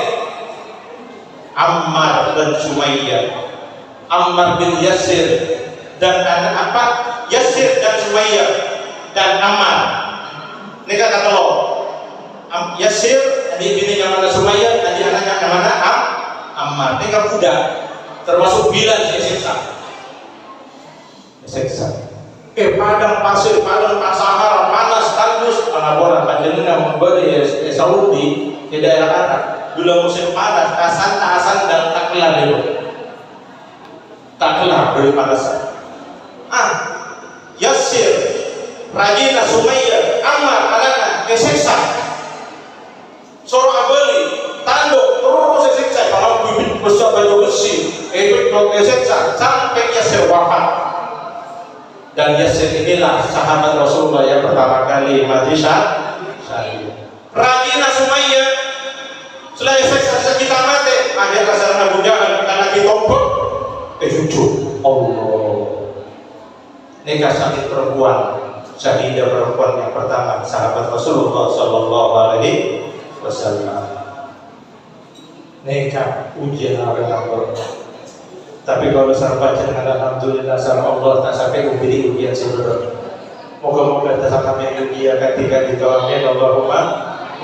Ammar dan Sumayyah, Ammar bin Yasir dan anak apa? Yasir dan Sumayyah dan Ammar. Ini kata lo. Yasir, adik bini yang mana Sumayyah, adik anaknya yang mana Ammar. Ini kan budak, termasuk Bilal disiksa. Padang pasir, padang Sahara, panas, tandus. Anak-anak panjenengan memberi Saudi di daerah Arab. Dulu musim panas, tasan dan tak kelar itu. Tak kelar dari panasan. Yasir, Rajina, Sumayyah, Ammar, anaknya disiksa. Suruh abeli, tanduk, terus disiksa. Kalau bibit besar baju besi, itu disiksa sampai Yasir wafat. Dan Yasir inilah sahabat Rasulullah yang pertama kali mati syahid. Rajina, Sumayyah, selesai kita mati, akhir kasar Abu Jahal karena ditompok, jujur Allah. Nikah syahid perempuan, syahidah perempuan yang pertama sahabat Rasulullah Sallallahu Alaihi Wasallam. Nikah ujian Allah. Tapi kalau sampai dengan alhamdulillah sama Allah tak sampai ujian sebenarnya. Moga-moga tak sampai ujian ketika itu. Amin Allahumma.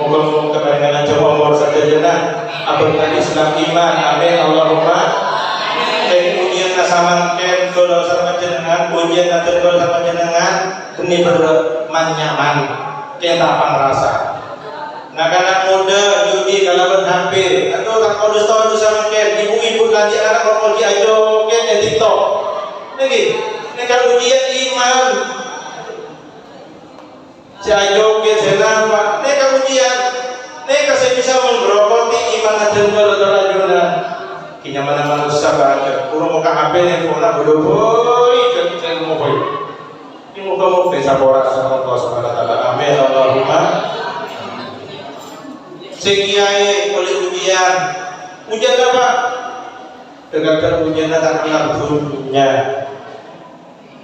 Moga-moga kebarengan jemaah umur saja jenah abang Islam iman. Amin Allahumma. Dan ujian nasamankan kalau sama jenengan, ujian nanti kalau sama jenengan ini bernyaman. Kita apa merasa? Anak-anak muda judi kalau berhampir atau tak kau tahu sama kan ibu-ibu lagi anak kau ajo kan yang TikTok. Lagi, ini kalau ujian iman. Jayo ke senama, neka ujian, neka saya bisa menggerogoti iman dan berdoa. Kinya mana usah baca. Kurang muka HP yang pernah bodoh dan saya mau boy. Ini muka bisa borak sama Allah Subhanahu Wa Taala. Amin Allahumma. Sekiai oleh ujian apa? Dengan ujian datang langsungnya.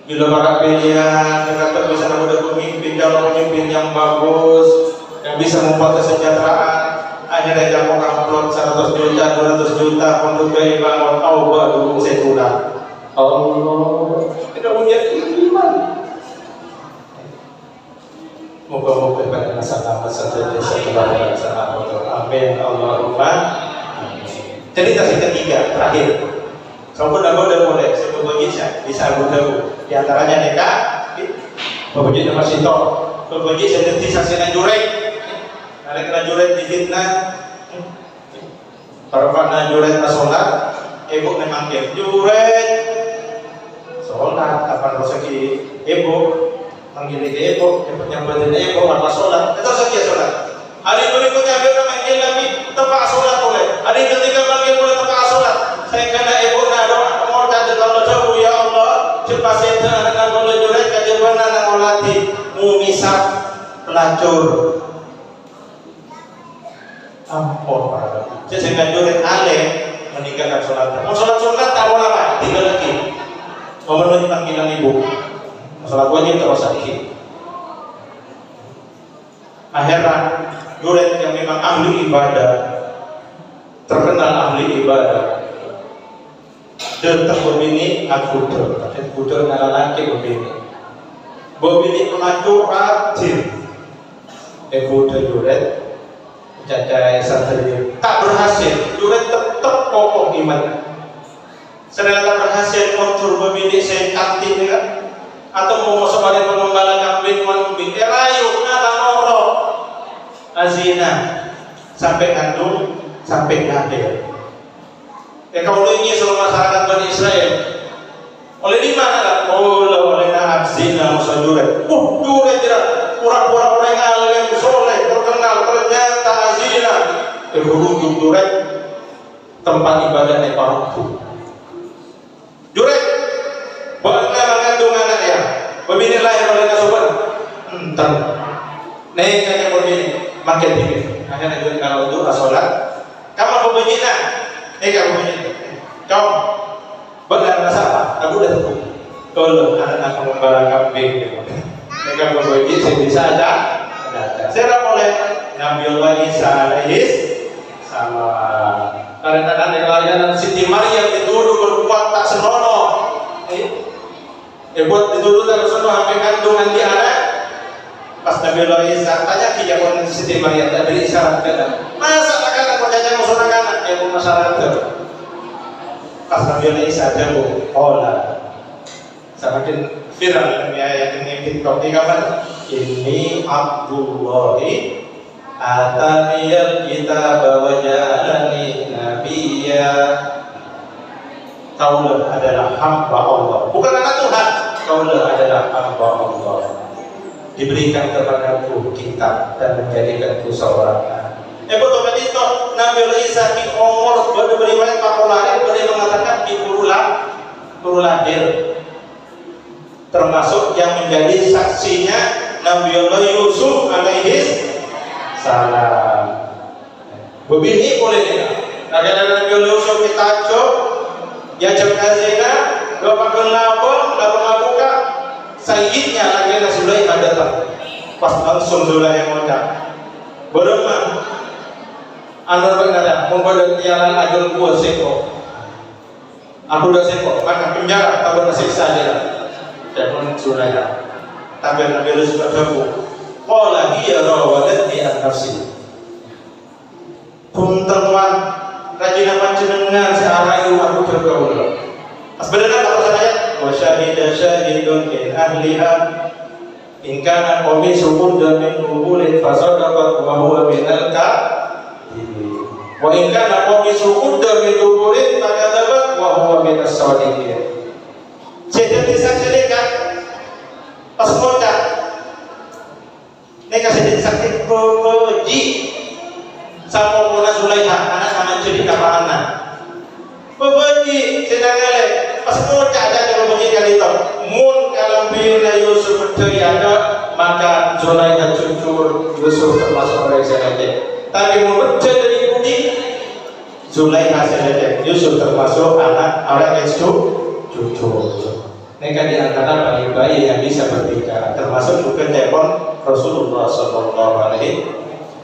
Bila para pilihan, dengan bisa ada pemimpin dalam pemimpin yang bagus, yang bisa membuat kesejahteraan. Hanya ada yang upload 100 juta, 200 juta untuk bangun taubat dulu saya pulang. Allah, tidak punya iman. Moga-moga pada masa-masa saja setelah masa amin Allahumma. Cerita ketiga terakhir. Sampun aku udah mulai sebelum bisa Abu di antaranya neka, berbunyi nama Sito, berbunyi seperti saksian jurek. Ada kena juret difitnah, para juret nasolat, ibu memang juret, solat, apa rezeki ibu, manggil ibu, yang berarti ibu apa solat, itu saja solat. Hari berikutnya kita manggil lagi tempat solat boleh. Hari ketiga manggil boleh tempat solat. Saya kena ibu nak doa, mau kata kalau jauh ya Allah, cepat saya nak boleh juret kajian nak melatih, mumisap pelacur. Ampun para saya ngajurin ale meninggalkan sholat. Mau sholat tak mau apa? Tinggal lagi. Mau memenuhi panggilan ibu. Sholat wajib terus lagi. Akhirnya juret yang memang ahli ibadah, terkenal ahli ibadah. Datang berbini aku kuder laki berbini. Berbini pelacur rajin. Kuder juret. Jajai santri tak berhasil, juret tetap kokoh iman. Sedang tak berhasil kontur memilih saya kantin kan, atau mau masuk pada pengembangan kambing kambing, rayu nada noro, azina sampai kandung sampai kafir. Kalau ini seluruh masyarakat Bani Israel, oleh di mana lah? Oleh nahab zina musuh juret. Juret tidak pura-pura orang alim soleh terkenal ternyata azina. Berhubung juret tempat ibadah neparuku. Juret bangga mengandung anak ya. Pembini lahir oleh nasuban. Nekanya pembini makin tinggi. Akhirnya juret kalau itu asolat. Kamu pembini nak? Neka pembini. Kau benar rasa apa? Aku udah tahu. Kalau anak mengembala kambing, neka pembini saya bisa ada. Saya boleh ngambil lagi sahis sama karena kalian Siti Maryam dituduh berbuat tak senonoh. Buat dituduh tak senonoh sampai kandungan di anak. Pas Nabi Allah Isa tanya kijabon Siti Maryam tak beri isyarat kata. Masa akan perjanjian musuh anak yang masyarakat. Pas Nabi Allah Isa jawab, "Ola." Semakin viral ayat ini TikTok di kapan? Ini Abdullahi ataniyal kitab wa ja'alani nabiyya. Kaulah adalah hamba Allah, bukan anak Tuhan. Kaulah adalah hamba Allah, diberikan kepadaku kitab dan menjadikanku seorang nabi. Betul itu Nabi Isa di umur beriwayat pakulahin boleh mengatakan di puru lahir, termasuk yang menjadi saksinya Nabiullah Yusuf alaihi salam. Begini boleh tidak? Nabi Yusuf kita cok, ya cakap zina, bapak labuka, sayyidnya lagi Sulaiman datang. Pas langsung Sulaiman datang. Beremam, anda berkata, membuat jalan ajal gua seko. Aku dah seko, maka penjara tak bersiksa dia. Dan Sulaiman. Tapi Nabi Yusuf berkata, "Qala hiya rawadatni an nafsi." Puntenwan rajin panjenengan searayu aku bergaul. Sebenarnya kalau saya wa syahida syahidun min ahliha in kana qamisu qudda min qubulin fasadaqat wa huwa min al-kadhibin wa in kana qamisu qudda min qubulin fakadzabat wa huwa min as-sadiqin. Jadi saksi dekat pas ngocak neka sedih sakit boji sama Mona Sulaiman anak sama cerita apa anak Bebenci sedang elek. Pas mau ada kalau begini kali itu. Mun kalau bila Yusuf berteriak, maka Zulaikha jujur, Yusuf termasuk orang yang sedekah. Tapi mun bercerita dari budi, Zulaikha sedekah. Yusuf termasuk anak orang yang jujur. Mereka di antara bayi-bayi yang bisa berbicara, termasuk juga telepon Rasulullah Sallallahu Alaihi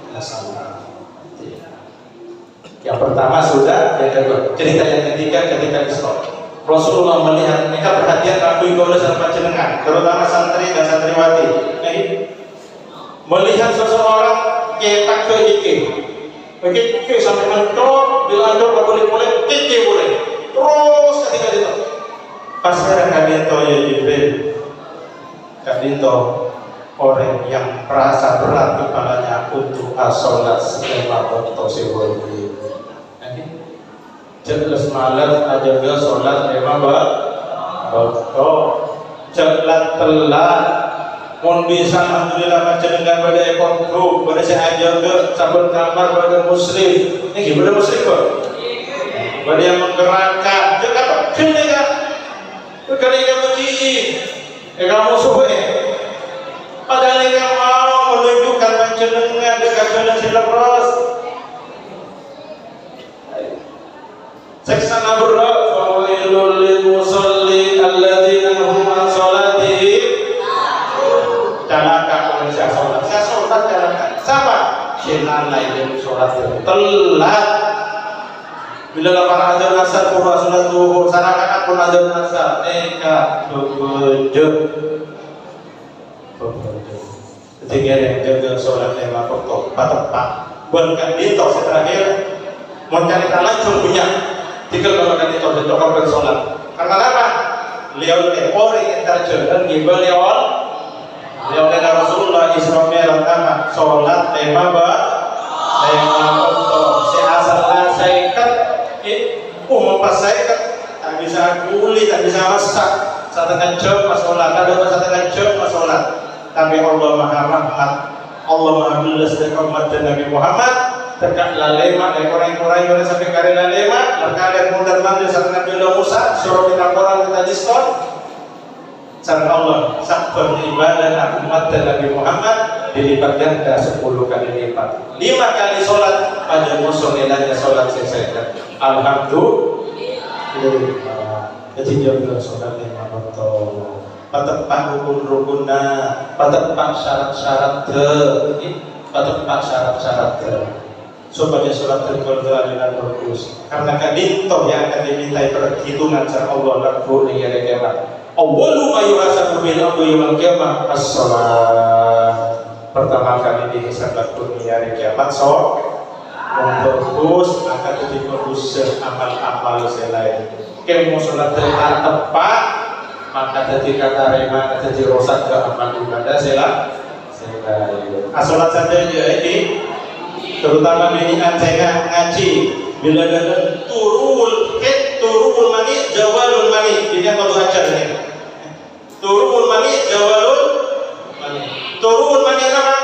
Wasallam. Yang pertama sudah, yang kedua. Cerita yang ketiga ketika Isra. Rasulullah melihat mereka perhatian Nabi Gola dan panjenengan, terutama santri dan santriwati. Melihat seseorang ketak ke iki, begitu sampai mentor, dilanjut boleh iki boleh. Terus ketika itu, pas kalian tahu ya Jibril, kalian tahu orang yang merasa berat kepalanya untuk as-sholat setelah waktu sehari. Jelas malam aja ke sholat memang waktu jelas telat. Mohon bisa alhamdulillah macam dengan pada ekor grup pada saya aja ke sabun kamar pada muslim. Ini gimana muslim kok? Pada yang menggerakkan. Jangan apa? Kini kan? Kali kamu cici, kamu suwe. Padahal yang mau menunjukkan panjenengan dekat jalan silapros. Seksana berat, fawailul lil musallin alladzina hum an salatihim. Celaka manusia sholat. Saya sholat celaka. Siapa? Sinan lain sholat telat. Bila lapan azan asar pura sholat zuhur, sarakan pun azan asar. Eka berbejut. Ketiga yang jaga sholat lima waktu tepat. Bukan itu terakhir. Mau cari langsung punya. Tinggal kalau itu ditokar bersolat. Karena apa? Beliau orang yang terjun beliau oleh Rasulullah Isra Mi'raj apa? Sholat lima waktu. Saya asal saya kan, pas saya kan tak bisa kulit, tak bisa masak. Setengah jam pas sholat, ada setengah jam pas sholat. Tapi Allah Maha Rahmat, Allah Maha Belas dan umat Nabi Muhammad. Tegak lalema, ekor-ekor yang sampai kari lalema, mereka mudah manggil sarana Nabi Musa, suruh kita orang kita diskon. Sarana Allah, sabun ibadah umat Nabi Muhammad dilipat ganda 10 kali lipat. 5 kali sholat pada musuh nilainya sholat selesai. Alhamdulillah. Jadi jaga sholat 5 waktu. Patepak rukun-rukunna, patepak syarat-syarat patepak syarat-syarat supaya sholat terkabul dengan bagus. Karena kadinto yang akan dimintai perhitungan sama Allah laku di hari kiamat. Awwalu ma yuhasabu bil abdi yaumil qiyamah as-shalah. Pertama kali dihisab laku di hari kiamat bagus akan dibagus amal-amal selain. Kalau sholat tepat maka jadi kata rema jadi rosak ke amal ibadah selain. Sholat saja ini terutama minian saya ngaji bila ada turul mani jawalul mani ini apa tuh ajar ini turul mani jawalul mani turul mani apa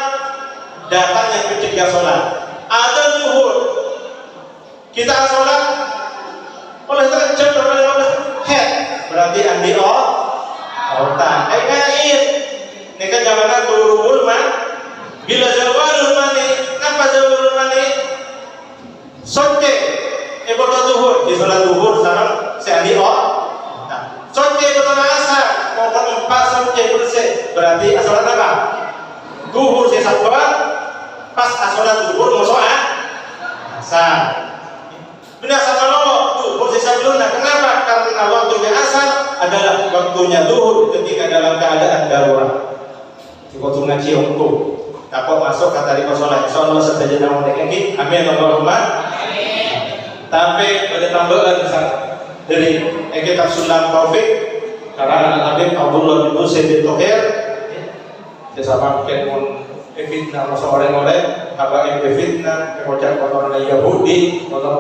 datangnya ketika sholat ada zuhur kita sholat oleh terjadi berarti andi otak ngain ini kan zamannya turul mani bila jawalul mani apa jawalul mani soke ibadah zuhur di sholat zuhur sekarang saya di soke ibadah asar mau 4 soke bersih berarti sholat apa zuhur saya sabar pas sholat zuhur mau sholat asar benar sama lo zuhur saya sebelumnya kenapa karena waktunya asar adalah waktunya zuhur ketika dalam keadaan darurat waktu ngaji untuk takut masuk kata di sholat insyaallah saja nama ini amin Allahumma amin. Tapi pada tambahan dari kitab Sunan Taufik karena Habib Abdullah bin Husain bin Tohir bersama kemon fitnah orang-orang apa yang fitnah kemudian orang Yahudi orang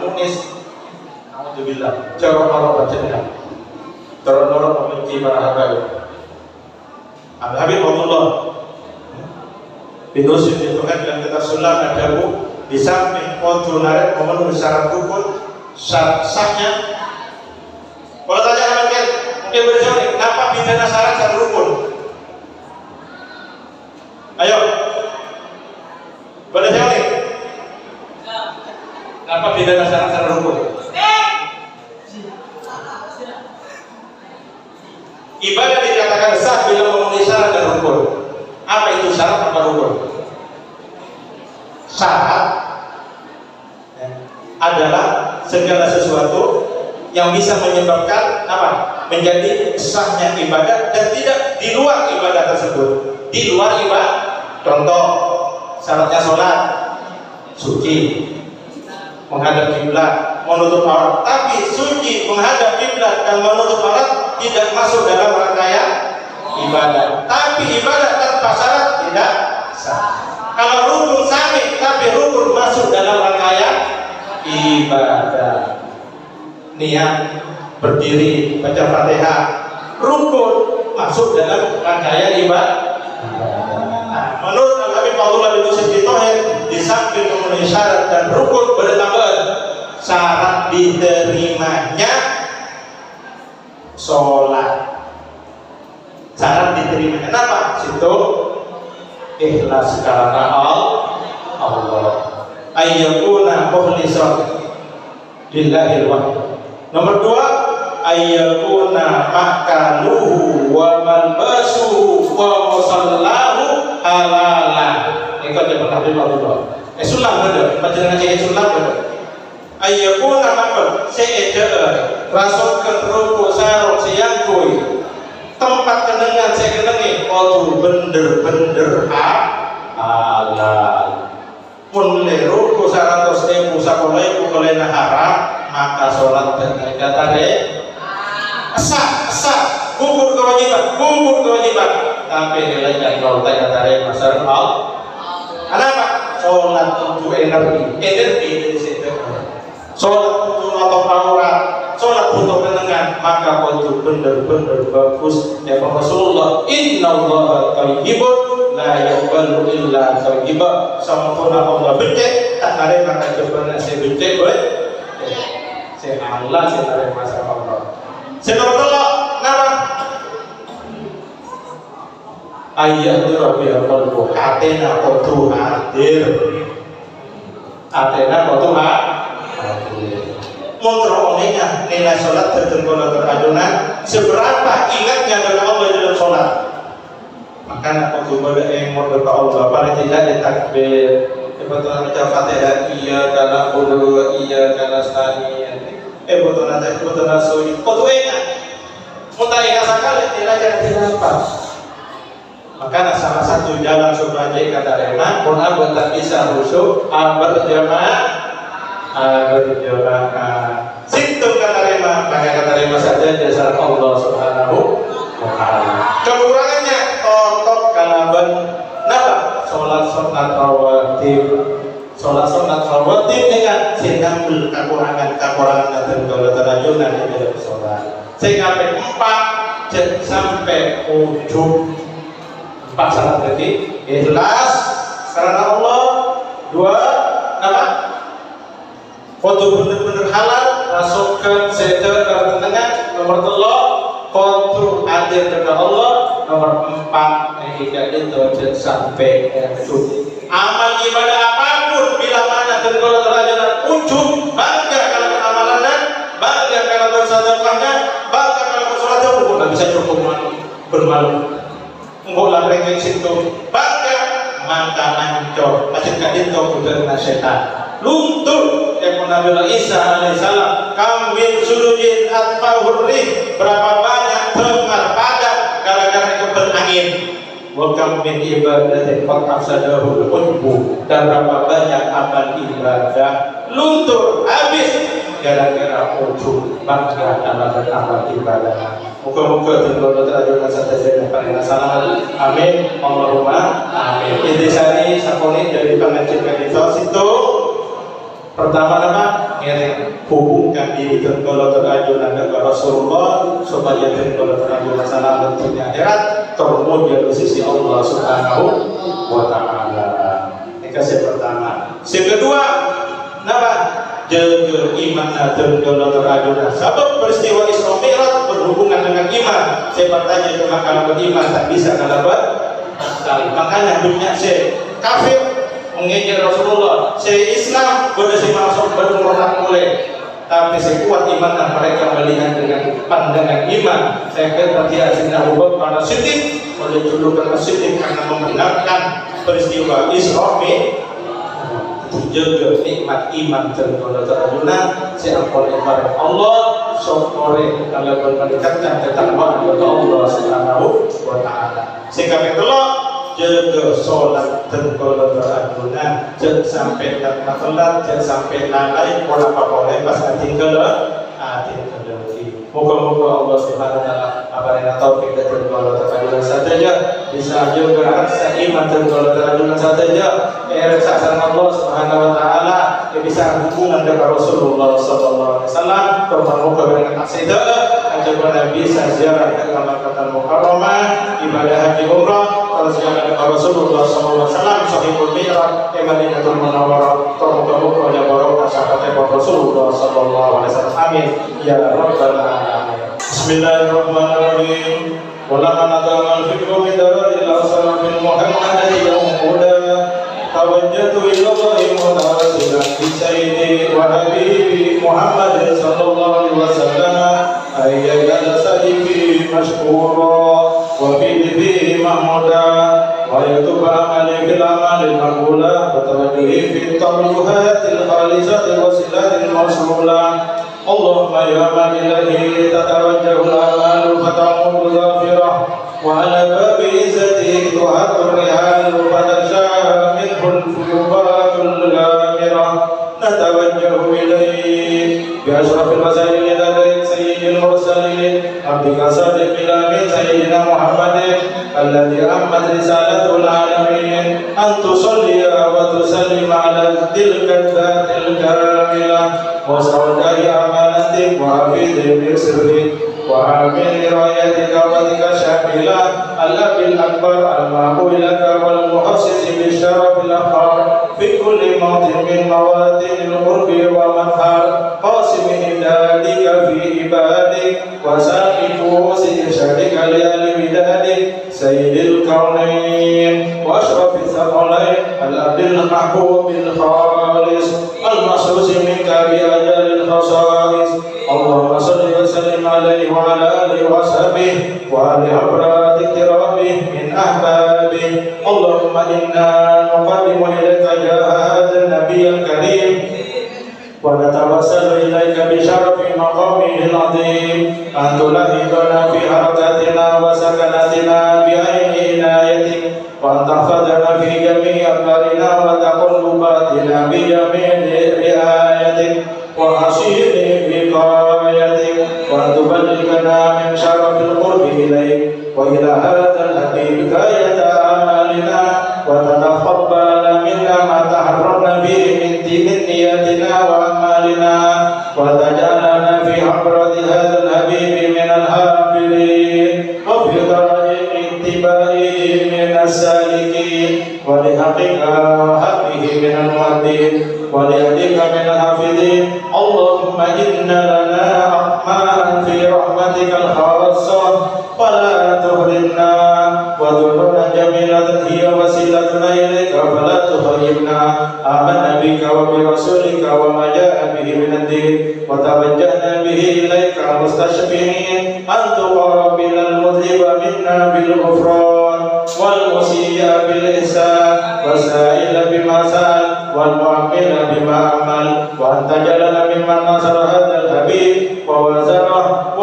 komunis alhamdulillah cara orang baca orang membenci para habaib Habib Abdullah Binus itu kan dalam kitab Sulam ada bu di samping kontrol narik memenuhi syarat rukun sahnya. Kalau tanya mungkin berjawab, kenapa bidana syarat dan rukun? Ayo, boleh jawab nih? Kenapa bidana syarat dan rukun? Ibadah dikatakan sah bila memenuhi syarat dan rukun. Apa itu syarat, apa rukun? Syarat adalah segala sesuatu yang bisa menyebabkan apa? Menjadi sahnya ibadah dan tidak di luar ibadah tersebut. Di luar ibadah, contoh syaratnya sholat, suci, menghadap kiblat, menutup aurat. Tapi suci, menghadap kiblat dan menutup aurat tidak masuk dalam rangkaian ibadah. Tapi ibadah tanpa syarat tidak sah. Kalau rukun sami tapi rukun masuk dalam rangkaian ibadah. Niat berdiri baca Fatihah, rukun masuk dalam rangkaian ibadah. Nah, menurut Al-Habib Abdullah bin Yusuf Bitohir, di samping memenuhi syarat dan rukun bertambahan syarat diterimanya sholat. Syarat diterimanya kenapa? Situ ikhlas karena Allah. Ayyakuna mukhlishan lillahil wahid. Nomor 2, ayyakuna makaluhu wa malbasuhu wa musallahu halalan. Ikut yang pernah dibawa. Sulam bener, panjenengan cek sulam bener. Ayyakuna makal se'eda rasukkan ruku sarung siyangkui tempat kenengan saya kenengi kudu bener-bener halal. Mun le ruku 100.000 sakoleku kolena haram, maka sholat dan tare sah gugur kewajiban tapi nilainya kalau tare masar Allah. Kenapa? Sholat butuh energi dari situ. Sholat butuh notong aurat, sholat butuh kenangan, maka kudu bener-bener bagus. Ya Rasulullah, innallaha thayyibun la yaqbalu illa thayyiba. Sampurna Allah becek, tak ada maka coba saya becek boy. Saya Allah saya tarik masa Allah. Sebabullah nama ayat itu Rabbil qalbu atena qatu hadir. Atena qatu hadir. Montroonnya nilai sholat tertentu terajunan seberapa ingatnya kepada Allah dalam sholat. Maka aku boleh emor kepada Allah paling tidak ditakbir. Betul baca Fatihah iya kana qulu iya kana nasta'in. Betul nanti betul nasoi. Betul enak. Mutai sekali tidak jangan apa. Maka salah satu jalan supaya kata rema pun abang tak bisa khusyuk berjamaah. Situ kata rema, maka kata rema saja jasa Allah Subhanahu wa ta'ala. Kekurangannya totok kalaban napa? Sholat rawatib dengan sinambul kekurangan dan terajunan di dalam sholat. Sehingga 4 sampai ujung 4 syarat tadi ikhlas karena Allah. 2 napa? Kudu bener-bener halal, masukkan sedekah karena tengah. Nomor 3 kudu hadir kepada Allah. Nomor 4 tidak itu sampai ujung. Amal ibadah apapun bila mana tergolong terajunan ujung, bangga kalau amalannya, bangga kalau bersedekahnya, bangga kalau bersolat jauh, tidak bisa cukup bermalu. Enggaklah rengeng situ, bangga maka mancor, macam kadin kau kuda setan. Luntur yang Nabi Isa alaihissalam kambil sudujin atfahurrih, berapa banyak tempat padat gara-gara kebun angin. Wakam min ibadatin qad afsadahul ujbu, dan berapa banyak amal ibadah luntur habis gara-gara ujub bangga dalam beramal ibadah. Muka-muka tentu terajunkan satu saja pada nasalah. Amin. Allahumma amin. Intisari sakoni dari pengajian kita situ. Pertama nama ngiring hubungkan diri tenggolo terajunan kepada Rasulullah supaya tenggolo terajunan salam bentuknya akhirat termulia di sisi Allah Subhanahu wa ta'ala. Ini kasih pertama. Yang kedua nama jaga iman dan dolar terajuna. Sebab peristiwa Isra Mi'raj berhubungan dengan iman. Saya bertanya cuma kalau beriman tak bisa kalau sekali. Makanya dunia saya kafir mengejek Rasulullah. Saya Islam berdasarkan masuk berumrah mulai. Tapi saya kuat iman dan mereka melihat dengan pandangan iman. Saya kata dia Sayyidina Abu Bakar As-Siddiq oleh julukan As-Siddiq karena membenarkan peristiwa Isra Mi'raj. Jaga nikmat iman tergoda terajuna seampun ibarat Allah sopore kalau mendekatkan ketakwaan kepada Allah Subhanahu wa taala. Sehingga itulah jaga sholat tergoda terajuna jangan sampai tak telat, jangan sampai lalai pola apa-apa pas tinggal moga-moga Allah Subhanahu wa taala abarina taufik dan tergoda terajuna saja bisa juga rasa iman tergoda terajuna saja rasa Allah Subhanahu wa taala bisa hubungan dengan Rasulullah sallallahu alaihi wasallam bermuka dengan aksidah agar bisa ziarah ke Makkah Mukarramah ibadah haji umrah ziarah ke Rasulullah sallallahu alaihi wasallam sahibul mi'raj ke Madinatul Munawwarah bermuka dengan barokah syafaat Rasulullah sallallahu alaihi wasallam amin ya rabbal alamin. Bismillahirrahmanirrahim. Wala nadamal fikru min daril asrafil muhammadiyyi yawmuda tawajjatu ilallahi mutawasilan bi sayyidi wa habibi Muhammadin sallallahu alaihi wasallam ayyada sadiqi mashkura wa bihi mahmuda wa yatuba amali fil amali maqbula wa tawajjuhi fi taruhatil khalisatil wasilatil mawsula Allahumma ya man ilahi tatawajjahu al-amalu fatamudu ghafirah wa ala babi izzati tuhatur rihalu fatasha'a minhul fubatul ghamirah natawajjahu ilayhi bi ashrafil masail dari sayyidil mursalin abdika sadiqil amin sayyidina Muhammadin alladhi ammat risalatul alamin an tusalliya wa tusallim ala tilka dhatil kamilah وسوداء أمانتك وحفيظ بسرك وعامل راية دعوتك شاملة الأب الأكبر المعقول لك والمؤسس بالشرف الأخر في كل موطن من مواطن القرب والمظهر قاسم إمدادك في عبادك وسائل كؤوس إرشادك لأهل بلادك سيد الكونين وأشرف الثقلين الأب المحبوب الخالص المخصوص منك بأجل الخصائص اللهم صل وسلم عليه وعلى آله وصحبه وآل أبرار اقترابه من أحبابه اللهم إنا نقدم إليك جاه هذا النبي الكريم ونتوسل إليك بشرف مقامه العظيم أن تلهبنا في حركاتنا وسكناتنا بعين عنايتك وأن تحفظنا في جميع أمرنا وتقلباتنا بجميع رعايتك وحصين بقايتك وأن تبلغنا من شرف القرب إليك وإلى هذا الحبيب غاية أعمالنا وتتقبل منا ما تحررنا به من نياتنا وأعمالنا وتجعلنا في حضرة هذا الحبيب من الحافظين وفي طريق اتباعه من السالكين حقه من المؤدين وليهديك من الحافظين اللهم إن لنا أطماعا في رحمتك الخاصة فلا تحرمنا وذنوبنا جميلة هي وسيلتنا إليك فلا تخيبنا آمنا بك وبرسولك وما جاء به من الدين وتوجهنا به إليك مستشفعين أن تقابل المذنب منا بالغفران والمسيء بالإحسان والسائل بما سأل والمعمل بما عمل وأن تجعلنا ممن نصر هذا الحبيب ووزره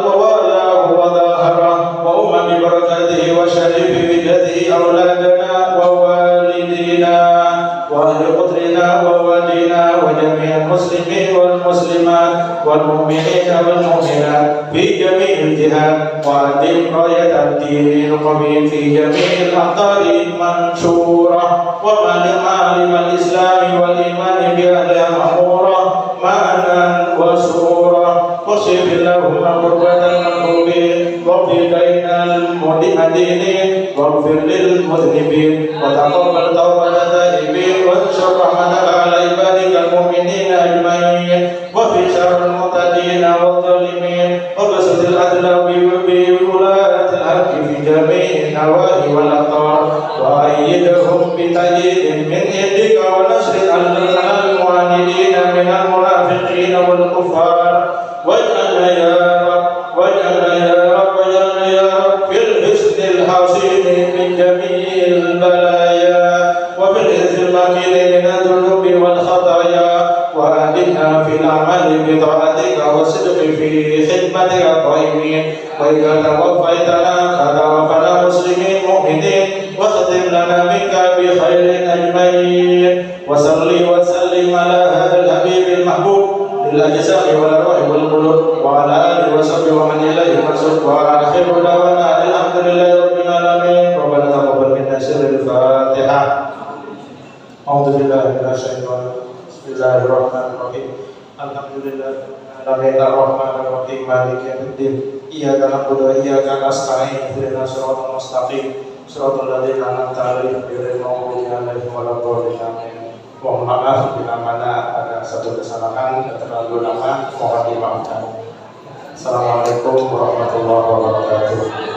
ووالاه وظاهره وأم ببركاته وشريف بجده أولادنا ووالدينا وأهل قدرنا ووالدينا وجميع المسلمين والمسلمات والمؤمنين والمؤمنات في جميع الجهات وأدم راية الدين القويم في جميع الأقطار المنشورة ومعلم الإسلام والإيمان بأهلها مأمورة معنا وسرورا وصف اللهم قربة المحبوبين واغفر بين المدينين واغفر للمذنبين وتقبل توبة التائبين وانشر رحمتك على عبادك المؤمنين والسبيل من الذنوب والخطايا وأهدنا في العمل بطاعتك والصدق في خدمتك الطيبين وإذا توفيتنا فتوفنا مسلمين مؤمنين واختم لنا منك بخير أجمعين وصل وسلم على هذا الحبيب المحبوب للأجسام والأرواح والقلوب وعلى آله وصحبه ومن إليه منسوب وآخر دعوانا الحمد لله رب العالمين ربنا تقبل منا سر الفاتحة أعوذ بالله من الشيطان بسم الله الرحمن الرحيم الحمد لله العالمين الرحمن الرحيم مالك يوم الدين إياك نعبد وإياك نستعين اهدنا الصراط المستقيم صراط الذين أنعمت عليهم غير المغضوب عليهم ولا الضالين آمين. Mohon maaf bila mana ada satu kesalahan dan terlalu lama, mohon dimaafkan. Assalamualaikum warahmatullahi wabarakatuh.